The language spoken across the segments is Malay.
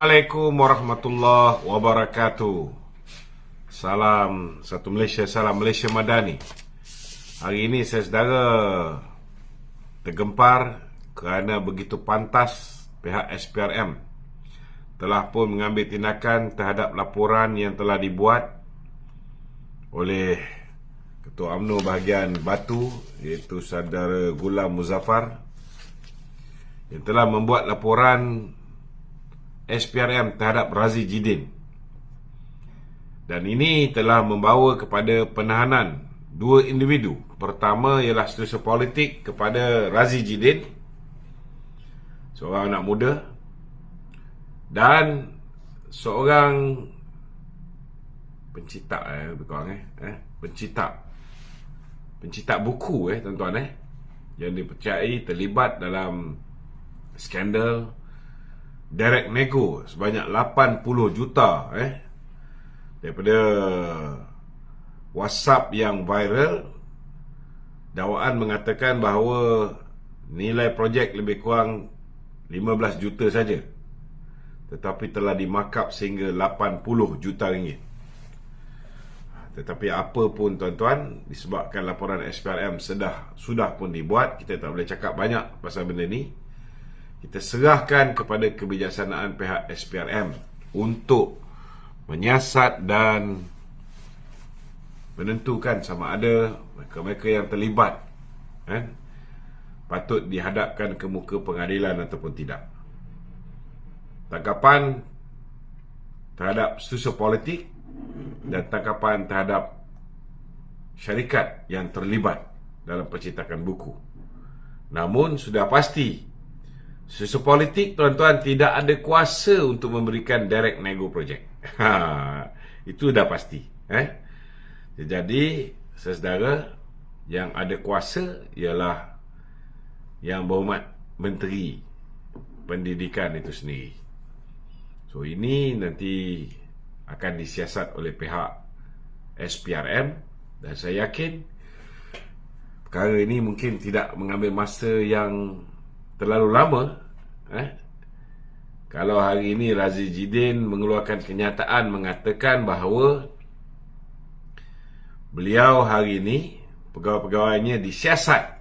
Assalamualaikum warahmatullahi wabarakatuh. Salam satu Malaysia, salam Malaysia Madani. Hari ini saya saudara tergempar kerana begitu pantas pihak SPRM telah pun mengambil tindakan terhadap laporan yang telah dibuat oleh Ketua UMNO bahagian Batu, iaitu saudara Gulam Muzaffar, yang telah membuat laporan SPRM terhadap Razi Jidin. Dan ini telah membawa kepada penahanan dua individu. Pertama ialah setiausaha politik kepada Razi Jidin, seorang anak muda, dan seorang pencipta pencipta buku tuan-tuan yang dipercayai terlibat dalam skandal direct nego sebanyak 80 juta daripada WhatsApp yang viral. Dakwaan mengatakan bahawa nilai projek lebih kurang 15 juta saja, tetapi telah dimarkup sehingga 80 juta ringgit. Tetapi apa pun tuan-tuan, disebabkan laporan SPRM sudah pun dibuat, kita tak boleh cakap banyak pasal benda ni. Kita serahkan kepada kebijaksanaan pihak SPRM untuk menyiasat dan menentukan sama ada mereka-mereka yang terlibat patut dihadapkan ke muka pengadilan ataupun tidak. Tangkapan terhadap setiausaha politik dan tangkapan terhadap syarikat yang terlibat dalam pencetakan buku. Namun sudah pasti setiausaha politik, tuan-tuan, tidak ada kuasa untuk memberikan direct nego projek. Itu dah pasti. Jadi, saudara, yang ada kuasa ialah yang berhormat Menteri Pendidikan itu sendiri. So, ini nanti akan disiasat oleh pihak SPRM, dan saya yakin perkara ini mungkin tidak mengambil masa yang terlalu lama. Kalau hari ini Razi Jidin mengeluarkan kenyataan mengatakan bahawa beliau hari ini pegawai-pegawainya disiasat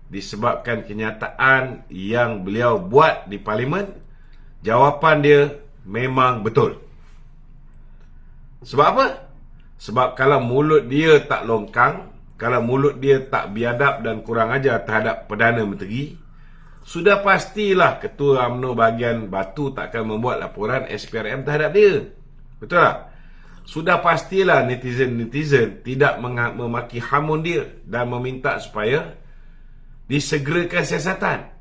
disebabkan kenyataan yang beliau buat di Parlimen, jawapan dia memang betul. Sebab apa? Sebab kalau mulut dia tak longkang, kalau mulut dia tak biadab dan kurang ajar terhadap Perdana Menteri, sudah pastilah Ketua UMNO bahagian Batu takkan membuat laporan SPRM terhadap dia. Betul tak? Sudah pastilah netizen-netizen tidak memaki hamun dia dan meminta supaya disegerakan siasatan.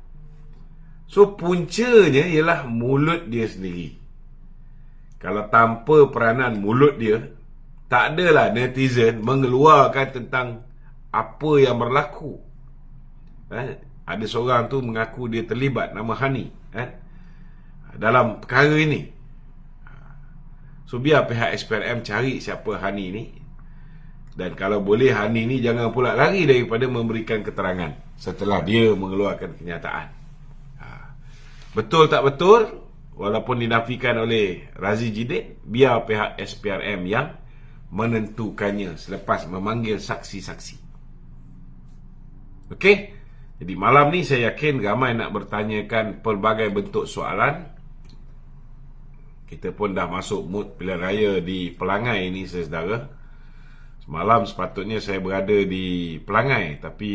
So, puncanya ialah mulut dia sendiri. Kalau tanpa peranan mulut dia, tak adalah netizen mengeluarkan tentang apa yang berlaku. Ada seorang tu mengaku dia terlibat, nama Hani, dalam perkara ini. So, biar pihak SPRM cari siapa Hani ni. Dan kalau boleh, Hani ni jangan pula lari daripada memberikan keterangan setelah dia mengeluarkan kenyataan. Betul tak betul, walaupun dinafikan oleh Razi Jidin, biar pihak SPRM yang menentukannya selepas memanggil saksi-saksi. Okey? Jadi malam ni saya yakin ramai nak bertanyakan pelbagai bentuk soalan. Kita pun dah masuk mood pilihan raya di Pelangai ni, saudara. Semalam sepatutnya saya berada di Pelangai, tapi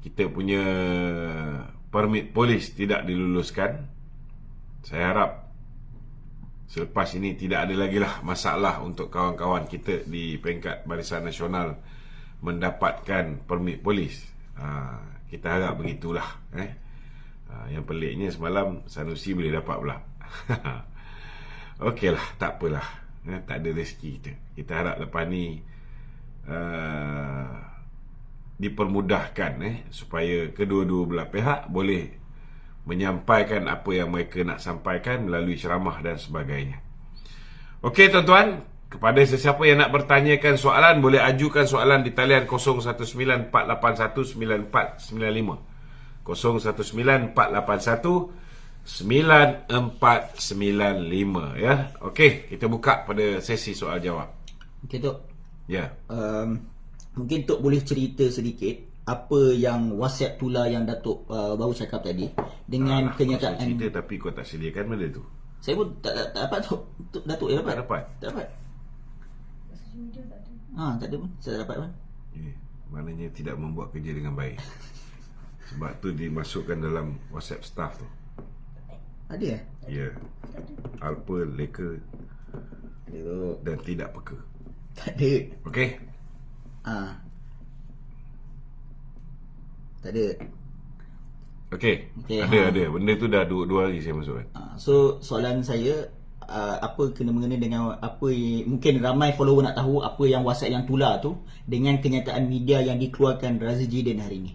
kita punya permit polis tidak diluluskan. Saya harap selepas ini tidak ada lagi lah masalah untuk kawan-kawan kita di peringkat Barisan Nasional mendapatkan permit polis. Kita harap begitulah. Yang peliknya semalam Sanusi boleh dapat pula. Okeylah, tak apalah. Tak ada rezeki kita. Kita harap lepas ni dipermudahkan supaya kedua-dua belah pihak boleh menyampaikan apa yang mereka nak sampaikan melalui ceramah dan sebagainya. Okey tuan-tuan, kepada sesiapa yang nak bertanyakan soalan, boleh ajukan soalan di talian 0194819495. 0194819495. 9495 ya. Okey, kita buka pada sesi soal jawab. Okey Tok. Ya. Mungkin Tok boleh cerita sedikit apa yang wasiat tular yang Datuk baru cakap tadi dengan kenyataan. Kau cerita tapi kau tak sediakan benda tu. Saya pun tak dapat Tok. Datuk yang dapat. Tak dapat. Tak ada pun. Saya tak dapat pun. Maknanya tidak membuat kerja dengan baik. Sebab tu dimasukkan dalam WhatsApp staff tu. Ada Ya. Alpa, leka Ada Tok. dan tidak peka. Tak ada. Okey. Tak ada. Okey. Ada. Benda tu dah 2 hari saya masukkan. So soalan saya, apa kena-mengena dengan apa mungkin ramai follower nak tahu apa yang WhatsApp yang tular tu dengan kenyataan media yang dikeluarkan Razi Jidin hari ni.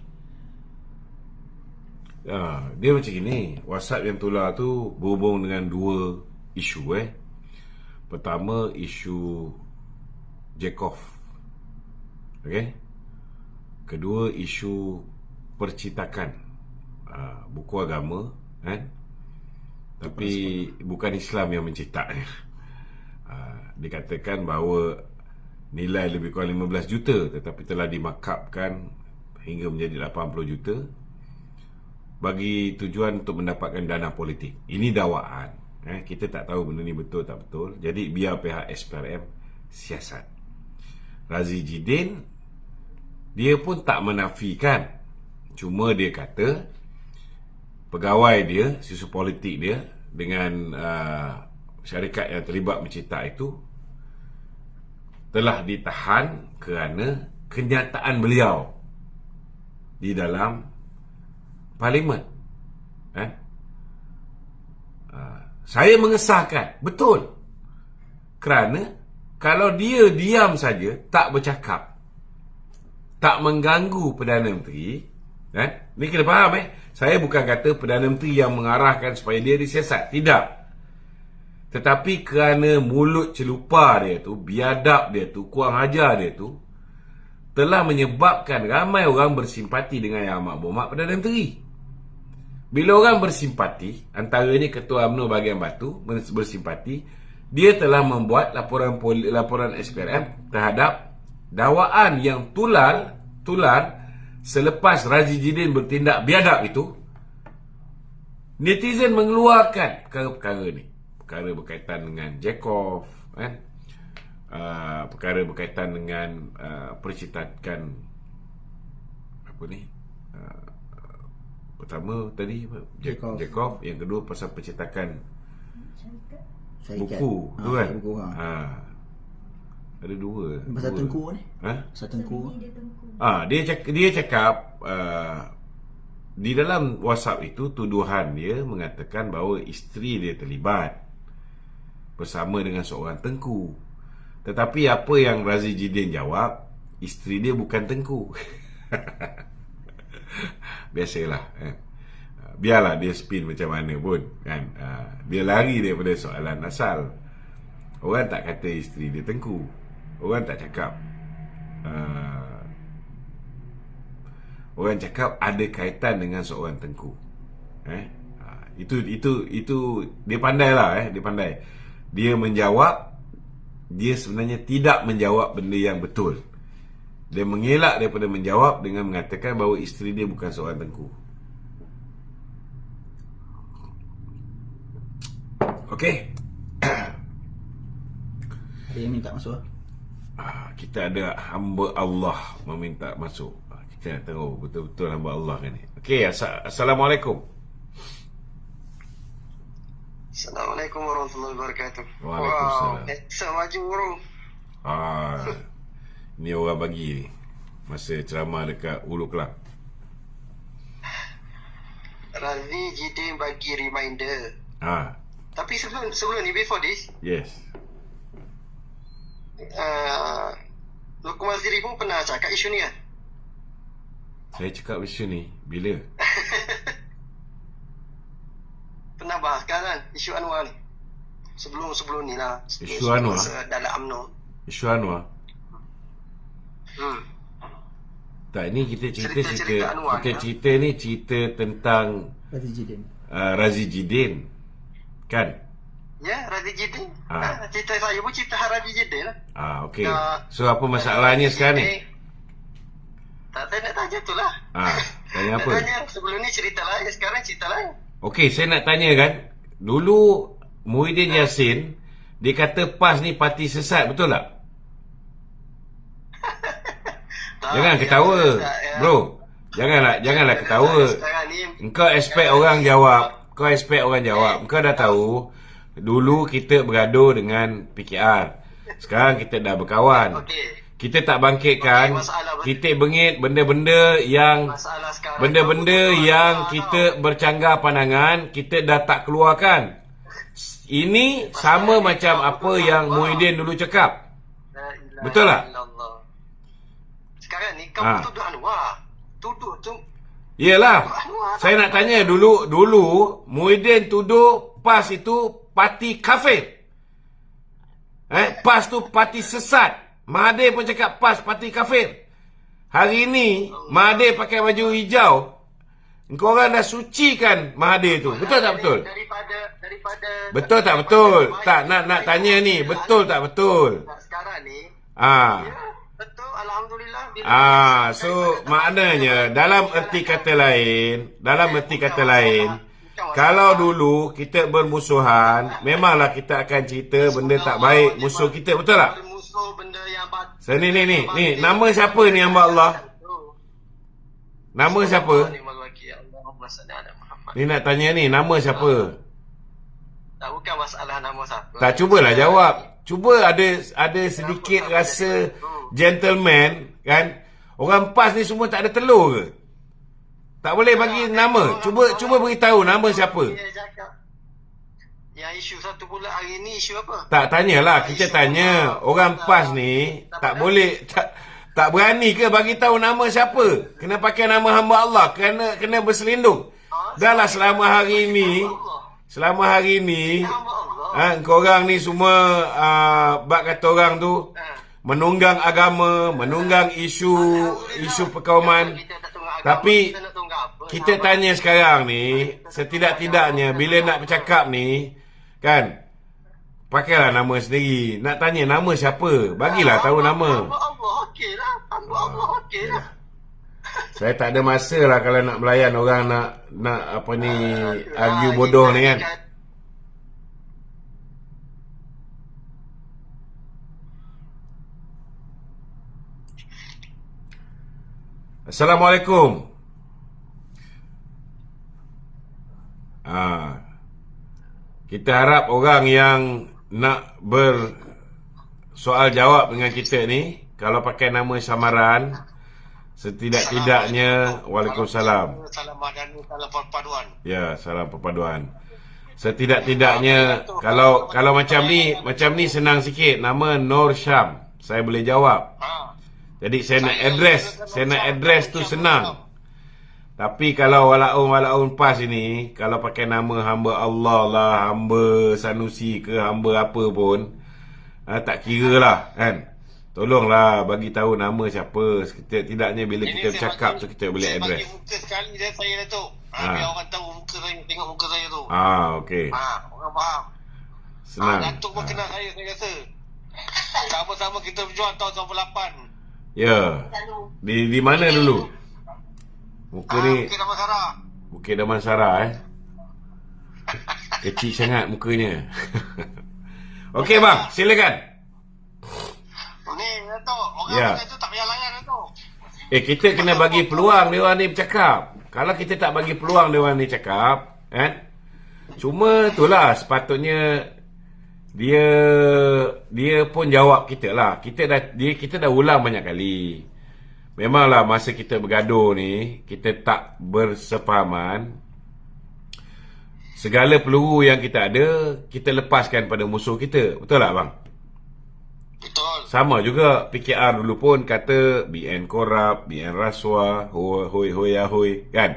Dia macam gini. WhatsApp yang tular tu berhubung dengan 2 isu. Pertama, isu Jacob. Okey. Kedua, isu percitakan buku agama, tapi bukan Islam yang mencetak. Dikatakan bahawa nilai lebih kurang 15 juta tetapi telah dimarkupkan hingga menjadi 80 juta bagi tujuan untuk mendapatkan dana politik. Ini dakwaan. Kita tak tahu benda ni betul tak betul. Jadi biar pihak SPRM siasat. Razi Jidin dia pun tak menafikan. Cuma dia kata pegawai dia, susu politik dia dengan syarikat yang terlibat mencetak itu telah ditahan kerana kenyataan beliau di dalam Parlimen. Saya mengesahkan, betul. Kerana kalau dia diam saja, tak bercakap, tak mengganggu Perdana Menteri, ni kena faham. Saya bukan kata Perdana Menteri yang mengarahkan supaya dia disiasat, tidak. Tetapi kerana mulut celupa dia tu, biadab dia tu, kurang ajar dia tu, telah menyebabkan ramai orang bersimpati dengan Yang Amat Berhormat Perdana Menteri. Bila orang bersimpati, antaranya Ketua UMNO bahagian Batu bersimpati, dia telah membuat laporan SPRM terhadap dakwaan yang tular selepas Razi Jidin bertindak biadab itu. Netizen mengeluarkan perkara-perkara ni. Perkara berkaitan dengan Jacob, perkara berkaitan dengan percetakan apa ni? Pertama tadi Jacob, yang kedua pasal percetakan buku tu kan. Ada 2. Pasal Tengku ni. Pasal Tengku. Dia cakap di dalam WhatsApp itu tuduhan dia mengatakan bahawa isteri dia terlibat bersama dengan seorang Tengku. Tetapi apa yang Razi Jidin jawab, isteri dia bukan Tengku. Biasalah, biarlah dia spin macam mana pun kan. Dia lari daripada soalan asal. Orang tak kata isteri dia Tengku. Orang tak cakap orang cakap ada kaitan dengan seorang Tengku. Itu dia pandai lah. Dia pandai. Dia menjawab, dia sebenarnya tidak menjawab benda yang betul. Dia mengelak daripada menjawab dengan mengatakan bahawa isteri dia bukan seorang Tengku. Okey. Ada yang minta masuk? Kita ada hamba Allah meminta masuk. Kita nak tahu betul-betul hamba Allah kan ni. Okey, Assalamualaikum. Assalamualaikum warahmatullahi wabarakatuh. Waalaikumsalam. Maju bro. Ni orang bagi ni masa ceramah dekat Hulu Kelang. Razi Jidin bagi reminder. Tapi sebelum ni, before this, yes, Lokman Waziri pun pernah cakap isu ni kan? Saya cakap isu ni bila? Pernah bahaskan kan isu Anwar ni. Sebelum ni lah. Isu Anwar? Dalam UMNO. Isu Anwar? Tak, ni kita cerita ni cerita tentang Razi Jidin. Razi Jidin. Kan? Ya, Razi Jidin. Ah. Cerita saya pun cerita Razi Jidin lah. Okey. So apa masalahnya sekarang ni? Tak, saya nak tanya tu lah. Tanya apa? Nak tanya, sebelum ni cerita lain, sekarang cerita lain. Okey, saya nak tanya kan. Dulu Muhyiddin Yassin dia kata PAS ni parti sesat, betul tak? Jangan ketawa, bro. Janganlah ketawa. Engkau expect orang jawab. Engkau dah tahu dulu kita bergaduh dengan PKR. Sekarang kita dah berkawan. Kita tak bangkitkan. Kita bengit benda-benda yang kita bercanggah pandangan, kita dah tak keluarkan. Ini sama macam apa yang Muhyiddin dulu cakap. Betul tak? Sekarang ni kau tuduh Anwar. Tuduh tu. Yelah. Saya nak tanya dulu Muhyiddin tuduh PAS itu parti kafir. PAS tu parti sesat. Mahathir pun cakap PAS parti kafir. Hari ini Mahathir pakai baju hijau. Engkau orang dah sucikan Mahathir tu. Betul tak betul? Daripada betul tak betul? Tak nak tanya ni, betul tak betul? Sekarang ni. Ya, betul, alhamdulillah. So maknanya dalam erti kata lain, kalau dulu kita bermusuhan, memanglah kita akan cerita benda tak baik musuh kita, betul tak? Benda yang ni, nama siapa ni hamba Allah? Nama siapa? Ni nak tanya ni, nama siapa? Tak, bukan masalah nama siapa. Tak, cubalah jawab. Cuba ada sedikit rasa gentleman, kan? Orang PAS ni semua tak ada telur ke? Tak boleh bagi nama. Cuba beritahu nama siapa. Yang isu satu bulan hari ni isu apa? Tak, tanyalah. Kita tanya. Orang PAS ni tak boleh, tak berani ke bagi tahu nama siapa? Kena pakai nama hamba Allah. Kena berselindung. Dah lah selama hari ni korang ni semua bak kata orang tu menunggang agama, menunggang isu perkauman. Tapi kita tanya sekarang ni, setidak-tidaknya bila nak bercakap ni, kan, pakailah nama sendiri. Nak tanya nama siapa, bagilah tahu nama. Allah okeylah. Saya tak ada masa lah kalau nak melayan orang nak apa ni, argue bodoh ni kan. Assalamualaikum. Kita harap orang yang nak bersoal jawab dengan kita ni, kalau pakai nama samaran, setidak-tidaknya Waalaikumsalam. Salam perpaduan. Ya, salam perpaduan. Setidak-tidaknya kalau macam ni senang sikit, nama Nur Syam, saya boleh jawab. Jadi saya nak address tu senang. Tapi kalau walaun PAS ini, kalau pakai nama hamba Allah lah, hamba Sanusi ke, hamba apa pun, tak kira lah, kan. Tolonglah bagi tahu nama siapa. Tidaknya bila kita bercakap tu kita boleh address. Bagi muka sekali saya Datuk. Biar orang tahu muka saya, tengok muka saya tu. Okey. Orang faham. Senang. Datuk pun kenal saya rasa. Sama-sama kita berjuang tahun 98. Ya. Di mana dulu? Muka ni Bukit Damansara. Bukit Damansara Kecil sangat mukanya. Okey bang, silakan. Ni Datuk, orang tu tak payah layan Datuk. Kita kena bagi peluang dia orang ni bercakap. Kalau kita tak bagi peluang dia orang ni cakap, kan? Cuma itulah sepatutnya dia pun jawab kita lah. Kita dah ulang banyak kali. Memanglah masa kita bergaduh ni, kita tak bersefahaman. Segala peluru yang kita ada, kita lepaskan pada musuh kita. Betul tak bang? Betul. Sama juga PKR dulu pun kata BN korup, BN rasuah, hoi, kan?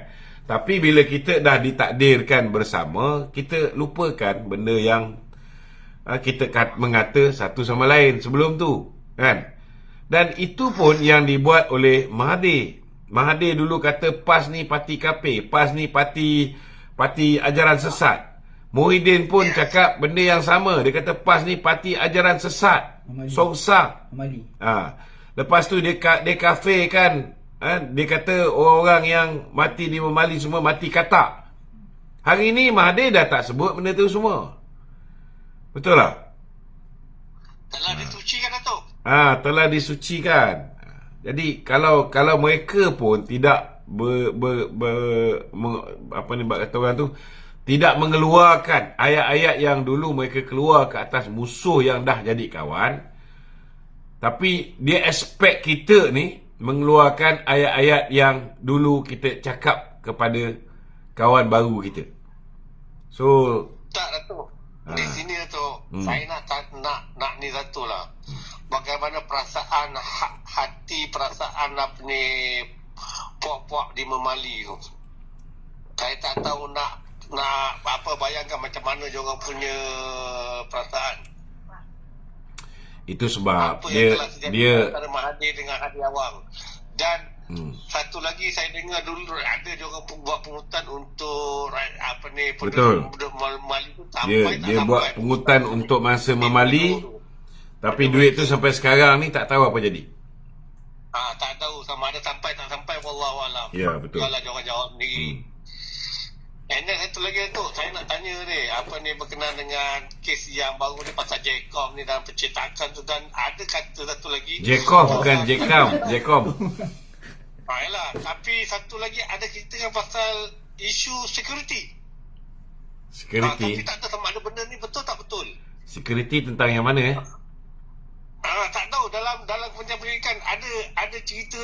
Tapi bila kita dah ditakdirkan bersama, kita lupakan benda yang kita mengata satu sama lain sebelum tu, kan? Dan itu pun yang dibuat oleh Mahathir. Mahathir dulu kata PAS ni parti kafir, PAS ni parti parti ajaran sesat. Muhyiddin pun cakap benda yang sama. Dia kata PAS ni parti ajaran sesat. Songsang. Lepas tu dia kafir kan. Dia kata orang yang mati di Memali semua mati katak. Hari ni Mahathir dah tak sebut benda tu semua. Betul tak? Telah disucikan, Datuk. Telah disucikan. Jadi kalau mereka pun tidak kata orang tu, tidak mengeluarkan ayat-ayat yang dulu mereka keluar ke atas musuh yang dah jadi kawan, tapi dia expect kita ni mengeluarkan ayat-ayat yang dulu kita cakap kepada kawan baru kita. So tak, Datuk. Di sini, Datuk, saya nak ni, Datuk lah. Bagaimana perasaan hati, perasaan puak-puak di Memali tu. Saya tak tahu nak bayangkan macam mana diorang punya perasaan. Itu sebab apa dia antara Mahathir dengan Hadi Awang. Dan satu lagi saya dengar dulu ada diorang buat pungutan untuk betul. Memali tu Dia buat pungutan untuk masa Memali, tapi duit tu sampai sekarang ni tak tahu apa jadi. Tak tahu sama ada sampai tak sampai, wallahualam. Ya, betul. Kalau diorang jawab sendiri. And then satu lagi tu, saya nak tanya ni, berkenaan dengan kes yang baru ni pasal Jcom ni dalam percetakan tu, dan ada kata satu lagi. Jcom bukan Jcom. Yalah, tapi satu lagi ada cerita kan pasal isu security. Tapi tak tahu sama ada benda ni betul tak betul. Security tentang yang mana Tak tahu, dalam Kementerian Pendidikan ada cerita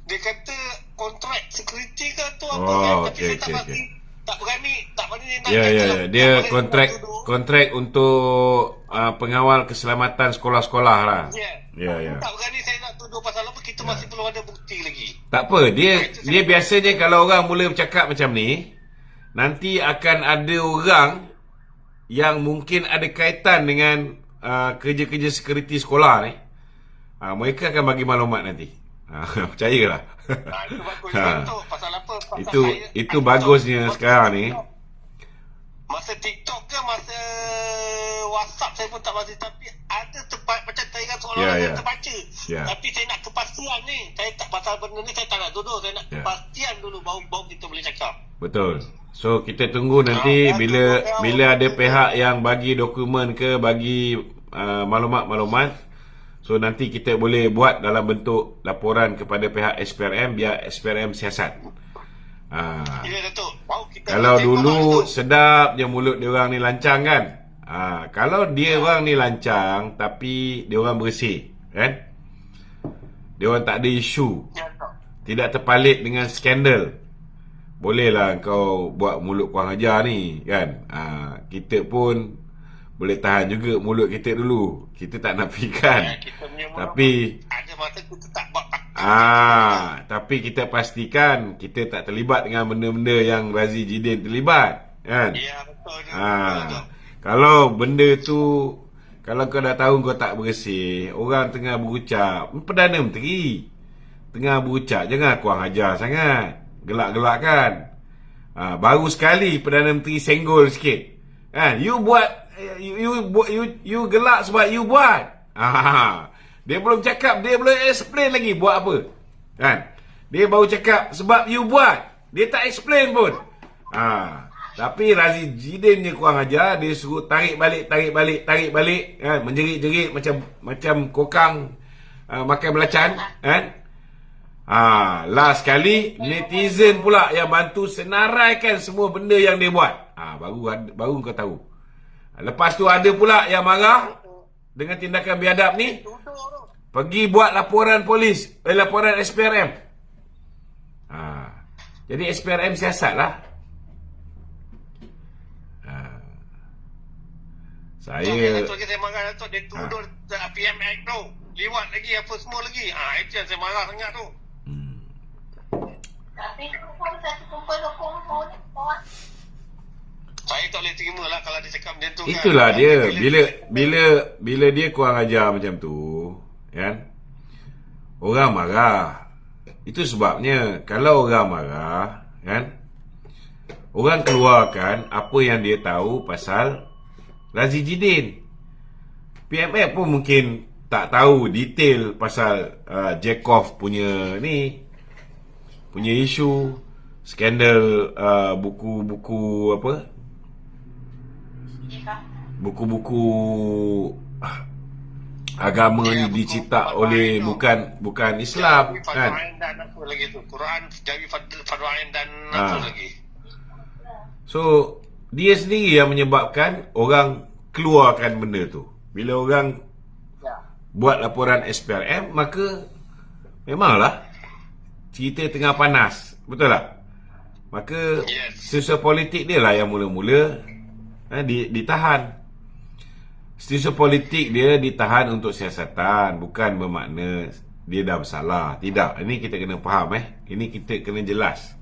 dia kata kontrak security ke tu apa kan, tapi saya tak berani nak. Ya. Dia kontrak untuk pengawal keselamatan sekolah-sekolah lah. Ya. Tak berani saya nak tuduh pasal apa, kita masih belum ada bukti lagi. Tak apa, dia biasanya kalau orang mula bercakap macam ni, nanti akan ada orang yang mungkin ada kaitan dengan kerja-kerja security sekolah ni. Mereka akan bagi maklumat nanti. Percayalah. Itu bagus tu. Pasal apa? Itu bagusnya sekarang ni. Masa TikTok ke masa WhatsApp saya pun tak pasti, tapi ada tempat macam saya kan seolah-olah terbaca. Tapi saya nak kepastian ni. Saya tak pasal benda ni, saya tak nak duduk. Saya nak kepastian dulu baru kita boleh cakap. Betul. So kita tunggu nanti bila ada pihak yang bagi dokumen ke, bagi maklumat-maklumat. So nanti kita boleh buat dalam bentuk laporan kepada pihak SPRM, biar SPRM siasat. Ya, Datuk. Kalau dulu sedap je mulut dia orang ni lancang kan. Kalau dia orang ni lancang tapi dia orang bersih kan, dia orang tak ada isu, tidak terpalit dengan skandal, bolehlah kau buat mulut kurang ajar ni kan. Kita pun boleh tahan juga mulut kita dulu. Kita tak nafikan. Tapi ada masa kita tak buat tapi kita pastikan kita tak terlibat dengan benda-benda yang Razi Jidin terlibat kan. Ya, betul. Kalau benda tu, kalau kau dah tahu kau tak bersih, orang tengah berucap, Perdana Menteri tengah berucap, jangan kurang ajar sangat, gelak-gelak kan. Baru sekali Perdana Menteri senggol sikit kan, you buat you gelak sebab you buat. Dia belum cakap, dia belum explain lagi buat apa kan. Dia baru cakap sebab you buat, dia tak explain pun. Tapi Razi Jidin je kurang ajar. Dia suruh tarik balik kan, menjerit-jerit macam kokang makan belacan kan. Last kali netizen pula yang bantu senaraikan semua benda yang dia buat. Baru kau tahu. Lepas tu ada pula yang marah dengan tindakan biadab ni, pergi buat laporan polis, laporan SPRM. Jadi SPRM siasat lah. Saya marah tu, dia tuduh PM Act tu liwat lagi apa semua lagi. Itu yang saya marah sangat tu. Tapi saya tak boleh terima lah kalau dia cakap macam tu. Itulah kan dia. Bila dia kurang ajar macam tu kan, orang marah. Itu sebabnya kalau orang marah kan, orang keluarkan apa yang dia tahu pasal Razi Jidin. PMF pun mungkin tak tahu detail pasal Jacob punya isu skandal buku-buku buku-buku agama ni dicipta oleh bukan Islam kan. Dan apa lagi tu? Quran Jawi Fadwain dan apa lagi? So dia sendiri yang menyebabkan orang keluarkan benda tu. Bila orang buat laporan SPRM, maka memanglah cerita tengah panas. Betul tak? Maka setiausaha politik dia lah yang mula-mula ditahan. Setiausaha politik dia ditahan untuk siasatan, bukan bermakna dia dah bersalah. Tidak, ini kita kena faham Ini kita kena jelas.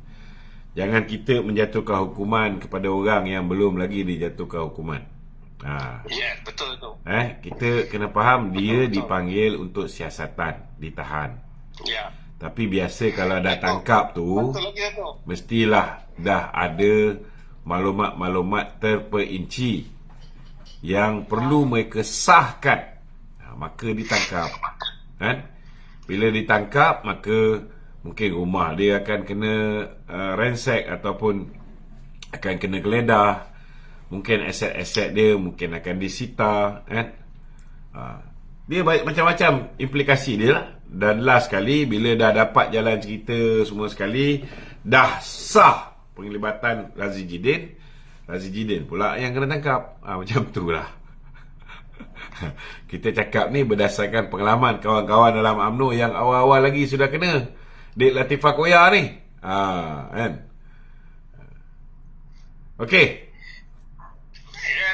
Jangan kita menjatuhkan hukuman kepada orang yang belum lagi dijatuhkan hukuman. Betul tu. Kita kena faham dia dipanggil untuk siasatan, ditahan. Tapi biasa kalau dah tangkap tu, mestilah dah ada maklumat-maklumat terperinci yang perlu mereka sahkan. Maka ditangkap. Bila ditangkap, maka mungkin rumah dia akan kena ransack ataupun akan kena geledah. Mungkin aset-aset dia mungkin akan disita dia macam-macam implikasi dia lah. Dan last sekali, bila dah dapat jalan cerita semua sekali, dah sah penglibatan Razi Jidin pula yang kena tangkap. Macam tu lah. Kita cakap ni berdasarkan pengalaman kawan-kawan dalam UMNO yang awal-awal lagi sudah kena. Dek Latifah Koya ni kan. Okey.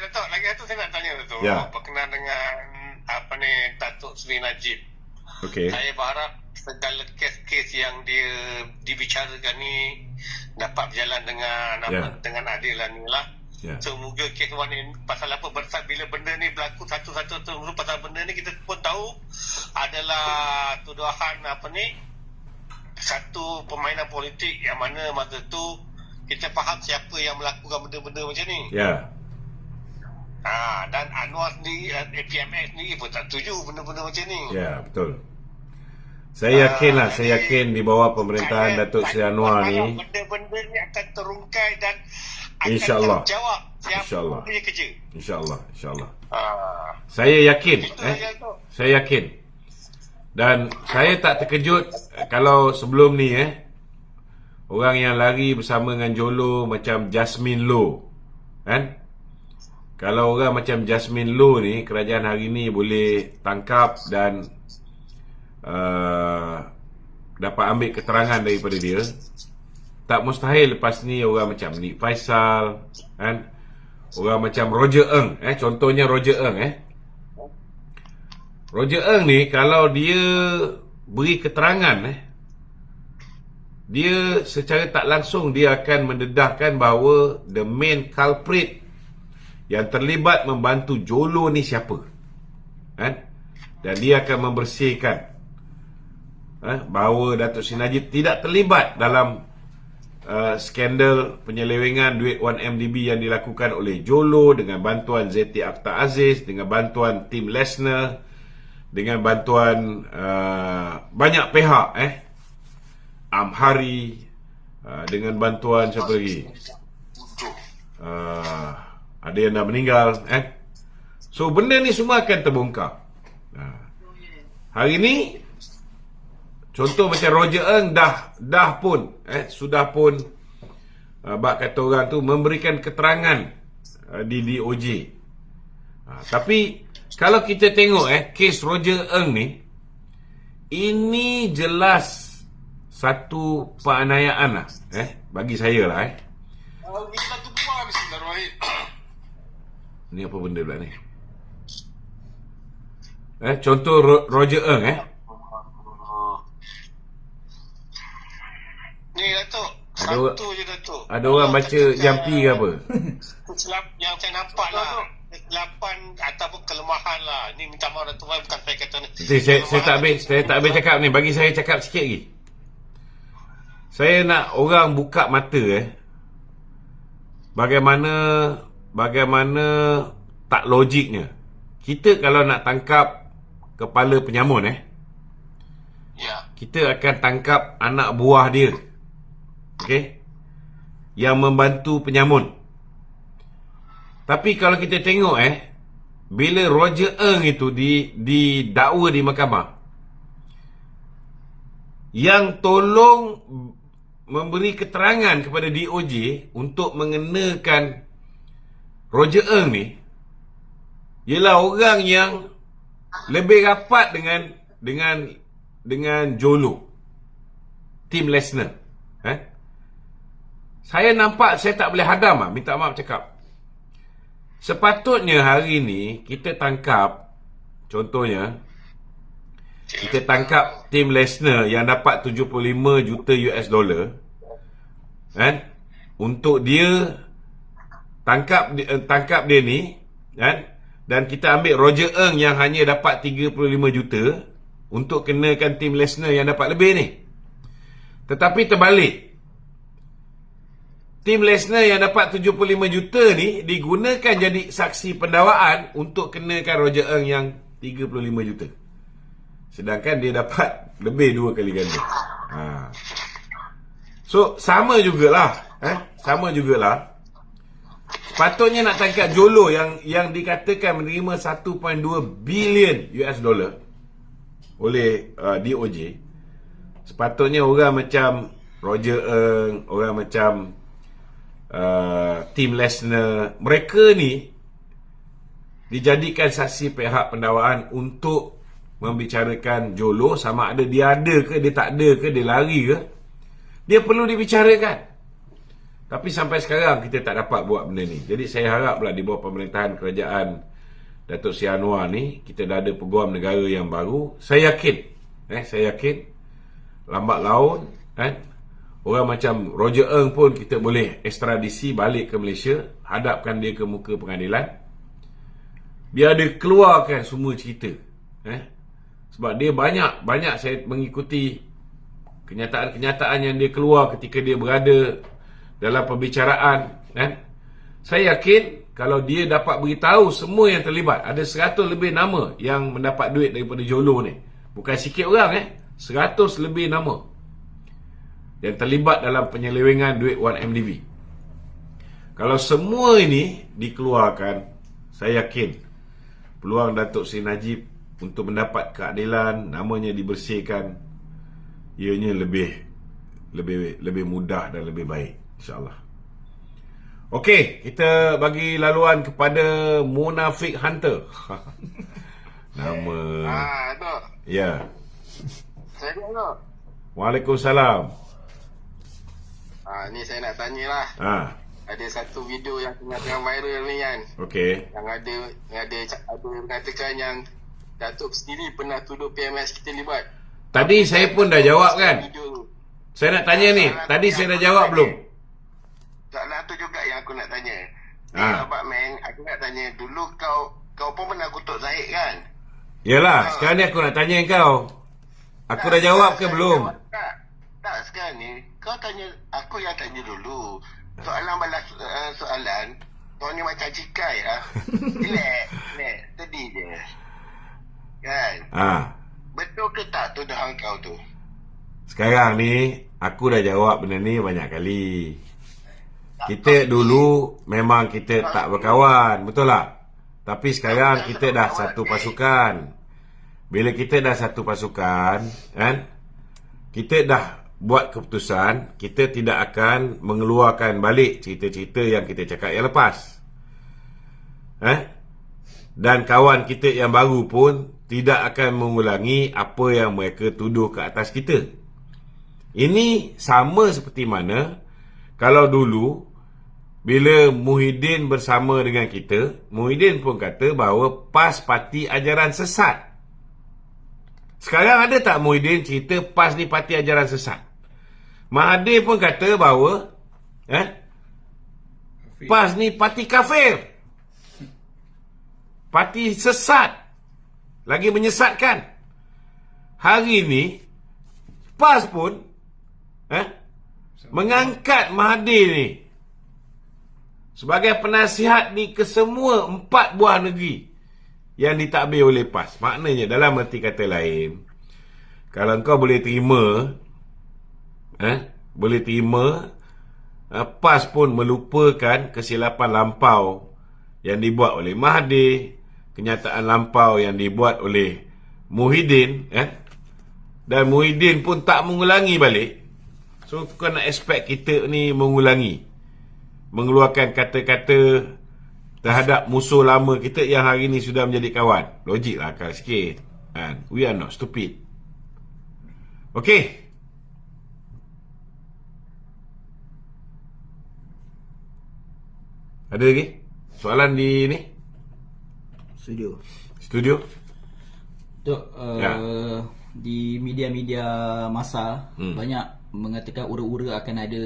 Datuk, lagi satu saya nak tanya Datuk. Berkenaan dengan Datuk Seri Najib. Saya berharap segala kes-kes yang dia dibicarakan ni dapat berjalan dengan adil ni lah. Semoga kes ni pasal apa, bila benda ni berlaku satu-satu pasal benda ni kita pun tahu adalah tuduhan satu permainan politik yang mana masa tu kita faham siapa yang melakukan benda-benda macam ni. Dan Anwar sendiri, APMS sendiri pun tak setuju benda-benda macam ni. Betul. Saya yakin di bawah pemerintahan Datuk Seri Anwar ni benda-benda ni akan terungkai dan akan InsyaAllah. terjawab siapa punya kerja. InsyaAllah. Saya yakin. Dan saya tak terkejut kalau sebelum ni orang yang lari bersama dengan Jolo macam Jasmine Low kan. Kalau orang macam Jasmine Low ni, kerajaan hari ni boleh tangkap dan dapat ambil keterangan daripada dia. Tak mustahil lepas ni orang macam Nick Faisal kan, orang macam Roger Ng contohnya Roger Ng Roger Ng ni kalau dia beri keterangan dia secara tak langsung dia akan mendedahkan bahawa the main culprit yang terlibat membantu Jolo ni siapa kan? Dan dia akan membersihkan bahawa Datuk Seri Najib tidak terlibat dalam skandal penyelewengan duit 1MDB yang dilakukan oleh Jolo dengan bantuan Zeti Akhtar Aziz, dengan bantuan tim Lesner, dengan bantuan banyak pihak Amhari, dengan bantuan siapa lagi, ada yang dah meninggal So benda ni semua akan terbongkar. Hari ni contoh macam Roger Ng sudah pun bak kata orang tu memberikan keterangan di DOJ. Tapi kalau kita tengok kes Roger Ng ni, ini jelas satu penganiayaan lah bagi saya lah Ni apa benda pula ni? Contoh Roger Ng ni Datuk, satu je Datuk. Ada orang baca jampi ke apa? Yang saya nampak lah kesilapan ataupun kelemahan lah. Ni minta maaf Datuk, bukan saya kata ni. Saya tak habis cakap ni. Bagi saya cakap sikit lagi. Saya nak orang buka mata bagaimana tak logiknya. Kita kalau nak tangkap kepala penyamun Ya. kita akan tangkap anak buah dia. Okey? Yang membantu penyamun. Tapi kalau kita tengok bila Roger Ng itu didakwa di mahkamah, yang tolong memberi keterangan kepada DOJ untuk mengenakan Roger Ng ni ialah orang yang lebih rapat dengan Jolo, Tim Lesner. Saya nampak saya tak boleh hadam minta maaf cakap. Sepatutnya hari ni kita tangkap, contohnya kita tangkap Tim Lesner yang dapat 75 juta US dollar untuk dia tangkap dia ni dan kita ambil Roger Ng yang hanya dapat 35 juta untuk kenakan Tim Lesner yang dapat lebih ni. Tetapi terbalik, Tim Lesner yang dapat 75 juta ni digunakan jadi saksi pendakwaan untuk kenakan Roger Ng yang 35 juta. Sedangkan dia dapat lebih 2 kali ganda. So sama jugalah, sama jugalah. Sepatutnya nak tangkap Jolo yang dikatakan menerima 1.2 bilion US dollar oleh DOJ. Sepatutnya orang macam Roger Ng, orang macam Tim Lesner, mereka ni dijadikan saksi pihak pendakwaan untuk membicarakan Jolo, sama ada dia ada ke, dia tak ada ke, dia lari ke, dia perlu dibicarakan. Tapi sampai sekarang kita tak dapat buat benda ni. Jadi saya haraplah di bawah pemerintahan kerajaan Datuk Seri Anwar ni, kita dah ada peguam negara yang baru. Saya yakin lambat laun orang macam Roger Ng pun kita boleh ekstradisi balik ke Malaysia, hadapkan dia ke muka pengadilan, biar dia keluarkan semua cerita. Sebab dia banyak saya mengikuti kenyataan-kenyataan yang dia keluar ketika dia berada dalam perbicaraan. Saya yakin kalau dia dapat beritahu semua yang terlibat, ada 100 lebih nama yang mendapat duit daripada Jolo ni. Bukan sikit orang 100 lebih nama yang terlibat dalam penyelewengan duit 1MDB. Kalau semua ini dikeluarkan, saya yakin peluang Datuk Seri Najib untuk mendapat keadilan, namanya dibersihkan, ianya lebih mudah dan lebih baik, insya-Allah. Okey, kita bagi laluan kepada Munafik Hunter. Nama. Dok. Ya. Saya dok. Waalaikumsalam. Ni saya nak tanyalah. Ada satu video yang tengah viral ni kan. Okey. Yang ada mengatakan yang Datuk sendiri pernah tuduh PMS kita libat. Tadi saya pun dah jawab kan. Saya nak tanya ni, tadi saya dah jawab belum? Soalan tu juga yang aku nak tanya. Abang Man, aku nak tanya dulu kau pun pernah kutuk Zahid kan? Yalah, sekarang ni aku nak tanya kau. Aku dah jawab ke belum? Tak, sekarang ni kau tanya, aku yang tanya dulu. Soalan balas soalan. Kau ni macam cikai lah. Relax, sedih je. Kan? Betul ke tak tuduhan kau tu? Sekarang ni aku dah jawab benda ni banyak kali. Kita dulu memang kita tak berkawan, betul tak? Tapi sekarang kita dah satu pasukan. Bila kita dah satu pasukan, kan? Kita dah buat keputusan, kita tidak akan mengeluarkan balik cerita-cerita yang kita cakap yang lepas. Dan kawan kita yang baru pun tidak akan mengulangi apa yang mereka tuduh ke atas kita. Ini sama seperti mana kalau dulu bila Muhyiddin bersama dengan kita, Muhyiddin pun kata bahawa PAS parti ajaran sesat. Sekarang ada tak Muhyiddin cerita PAS ni parti ajaran sesat? Mahathir pun kata bahawa PAS ni parti kafir, parti sesat, lagi menyesatkan. Hari ni PAS pun mengangkat Mahathir ni sebagai penasihat di kesemua 4 buah negeri yang ditadbir oleh PAS. Maknanya dalam erti kata lain, kalau engkau boleh terima, PAS pun melupakan kesilapan lampau yang dibuat oleh Mahathir, kenyataan lampau yang dibuat oleh Muhyiddin, dan Muhyiddin pun tak mengulangi balik. So kau nak expect kita ni mengeluarkan kata-kata terhadap musuh lama kita yang hari ni sudah menjadi kawan. Logik lah akal sikit. We are not stupid. Okay. Ada lagi soalan di ni? Studio? Tok, di media-media masa banyak mengatakan ura-ura akan ada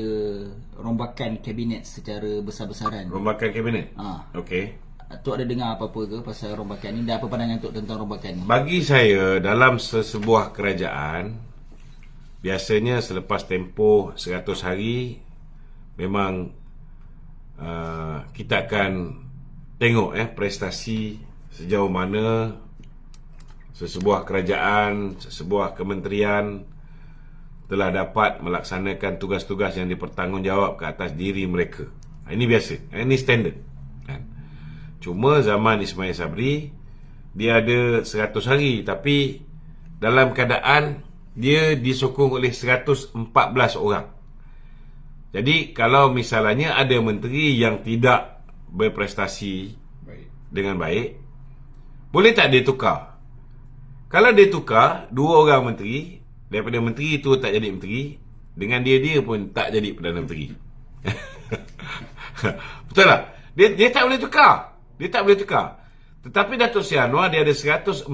rombakan kabinet secara besar-besaran. Rombakan kabinet? Okey. Tok ada dengar apa-apa ke pasal rombakan ni? Dan apa pandangan Tok tentang rombakan ni? Bagi saya, dalam sesebuah kerajaan, biasanya selepas tempoh 100 hari, memang kita akan tengok prestasi sejauh mana sesebuah kerajaan, sesebuah kementerian telah dapat melaksanakan tugas-tugas yang dipertanggungjawab ke atas diri mereka. Ini biasa, ini standard. Cuma zaman Ismail Sabri, dia ada 100 hari, tapi dalam keadaan dia disokong oleh 114 orang. Jadi kalau misalnya ada menteri yang tidak berprestasi dengan baik, boleh tak dia tukar? Kalau dia tukar 2 orang menteri, daripada menteri itu tak jadi menteri, dengan dia pun tak jadi Perdana Menteri. Betul tak? Dia tak boleh tukar. Tetapi Datuk Seri Anwar, dia ada 148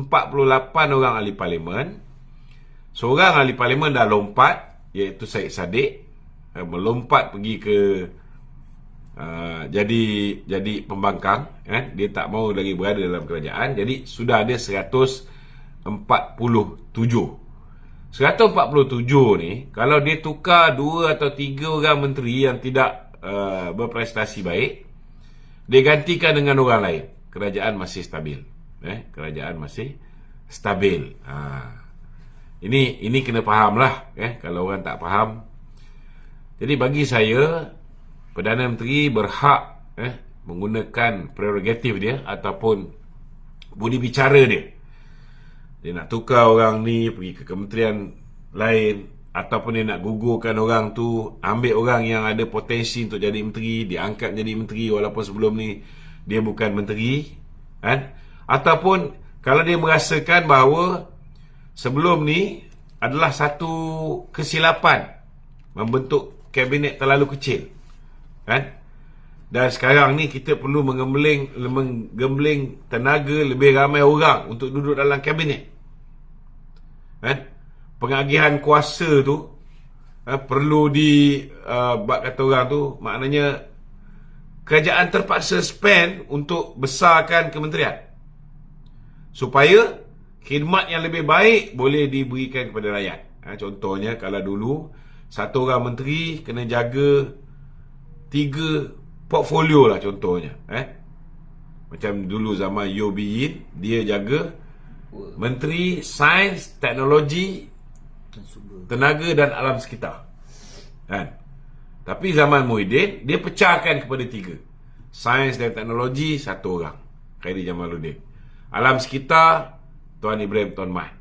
orang ahli parlimen. Seorang ahli parlimen dah lompat, iaitu Syed Saddiq, melompat pergi ke jadi pembangkang. Dia tak mahu lagi berada dalam kerajaan. Jadi sudah ada 147 ni, kalau dia tukar 2 atau 3 orang menteri yang tidak berprestasi baik, dia gantikan dengan orang lain, kerajaan masih stabil. Kerajaan masih stabil. Ini kena faham lah, kalau orang tak faham. Jadi bagi saya, Perdana Menteri berhak menggunakan prerogatif dia ataupun budi bicara dia. Dia nak tukar orang ni pergi ke kementerian lain, ataupun dia nak gugurkan orang tu, ambil orang yang ada potensi untuk jadi menteri, diangkat jadi menteri walaupun sebelum ni dia bukan menteri, ataupun kalau dia merasakan bahawa sebelum ni adalah satu kesilapan membentuk kabinet terlalu kecil, dan sekarang ni kita perlu menggembling tenaga lebih ramai orang untuk duduk dalam kabinet. Pengagihan kuasa tu perlu bak kata orang tu, maknanya kerajaan terpaksa spend untuk besarkan kementerian supaya khidmat yang lebih baik boleh diberikan kepada rakyat. Contohnya, kalau dulu satu orang menteri kena jaga 3 portfolio lah contohnya. Macam dulu zaman Yeo Bee Yin, dia jaga Menteri Sains, Teknologi, Tenaga dan Alam Sekitar. Tapi zaman Muhyiddin, dia pecahkan kepada 3. Sains dan Teknologi, 1 orang, Khairi Jamaluddin. Alam Sekitar, Tuan Ibrahim Tuan Mat.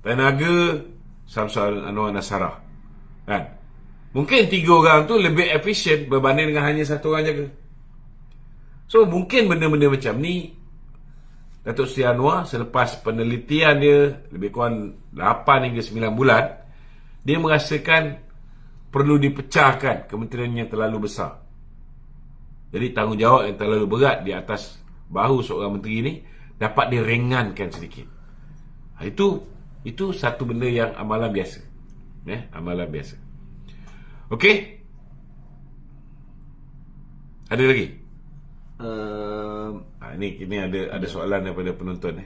Tenaga, Samsul Anwar Nasarah. Mungkin 3 orang tu lebih efisien berbanding dengan hanya 1 orang jaga. So mungkin benda-benda macam ni, Datuk Seri Anwar selepas penelitian dia lebih kurang 8 hingga 9 bulan, dia merasakan perlu dipecahkan kementerian yang terlalu besar. Jadi tanggungjawab yang terlalu berat di atas bahu seorang menteri ini dapat diringankan sedikit. Itu satu benda yang amalan biasa. Amalan biasa. Okey? Ada lagi? Ini ada soalan daripada penonton.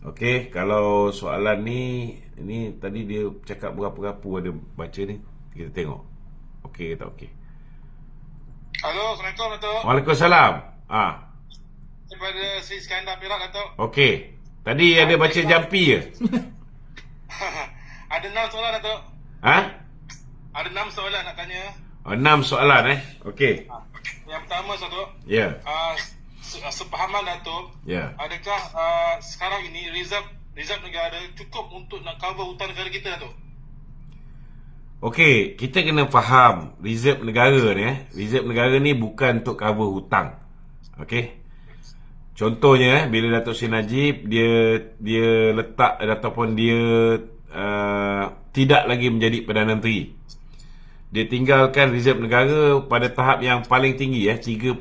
Okey, kalau soalan ni tadi dia cakap berapu-rapu, ada baca ni, kita tengok. Okey ke tak okey? Halo, Assalamualaikum Datuk. Waalaikumsalam. Daripada Sri Iskandar Perak Datuk. Okey. Tadi ada baca jampi je. Ada 6 soalan Datuk. Ha? Ada 6 soalan nak tanya. 6 soalan Okey. Yang pertama Datuk, Ya. sepahaman Datuk, Ya. adakah sekarang ini reserve negara cukup untuk nak cover hutang negara kita Datuk? Okey, kita kena faham reserve negara ni reserve negara ni bukan untuk cover hutang. Okey. Contohnya bila Datuk Seri Najib dia letak ataupun dia tidak lagi menjadi Perdana Menteri. Dia tinggalkan reserve negara pada tahap yang paling tinggi 35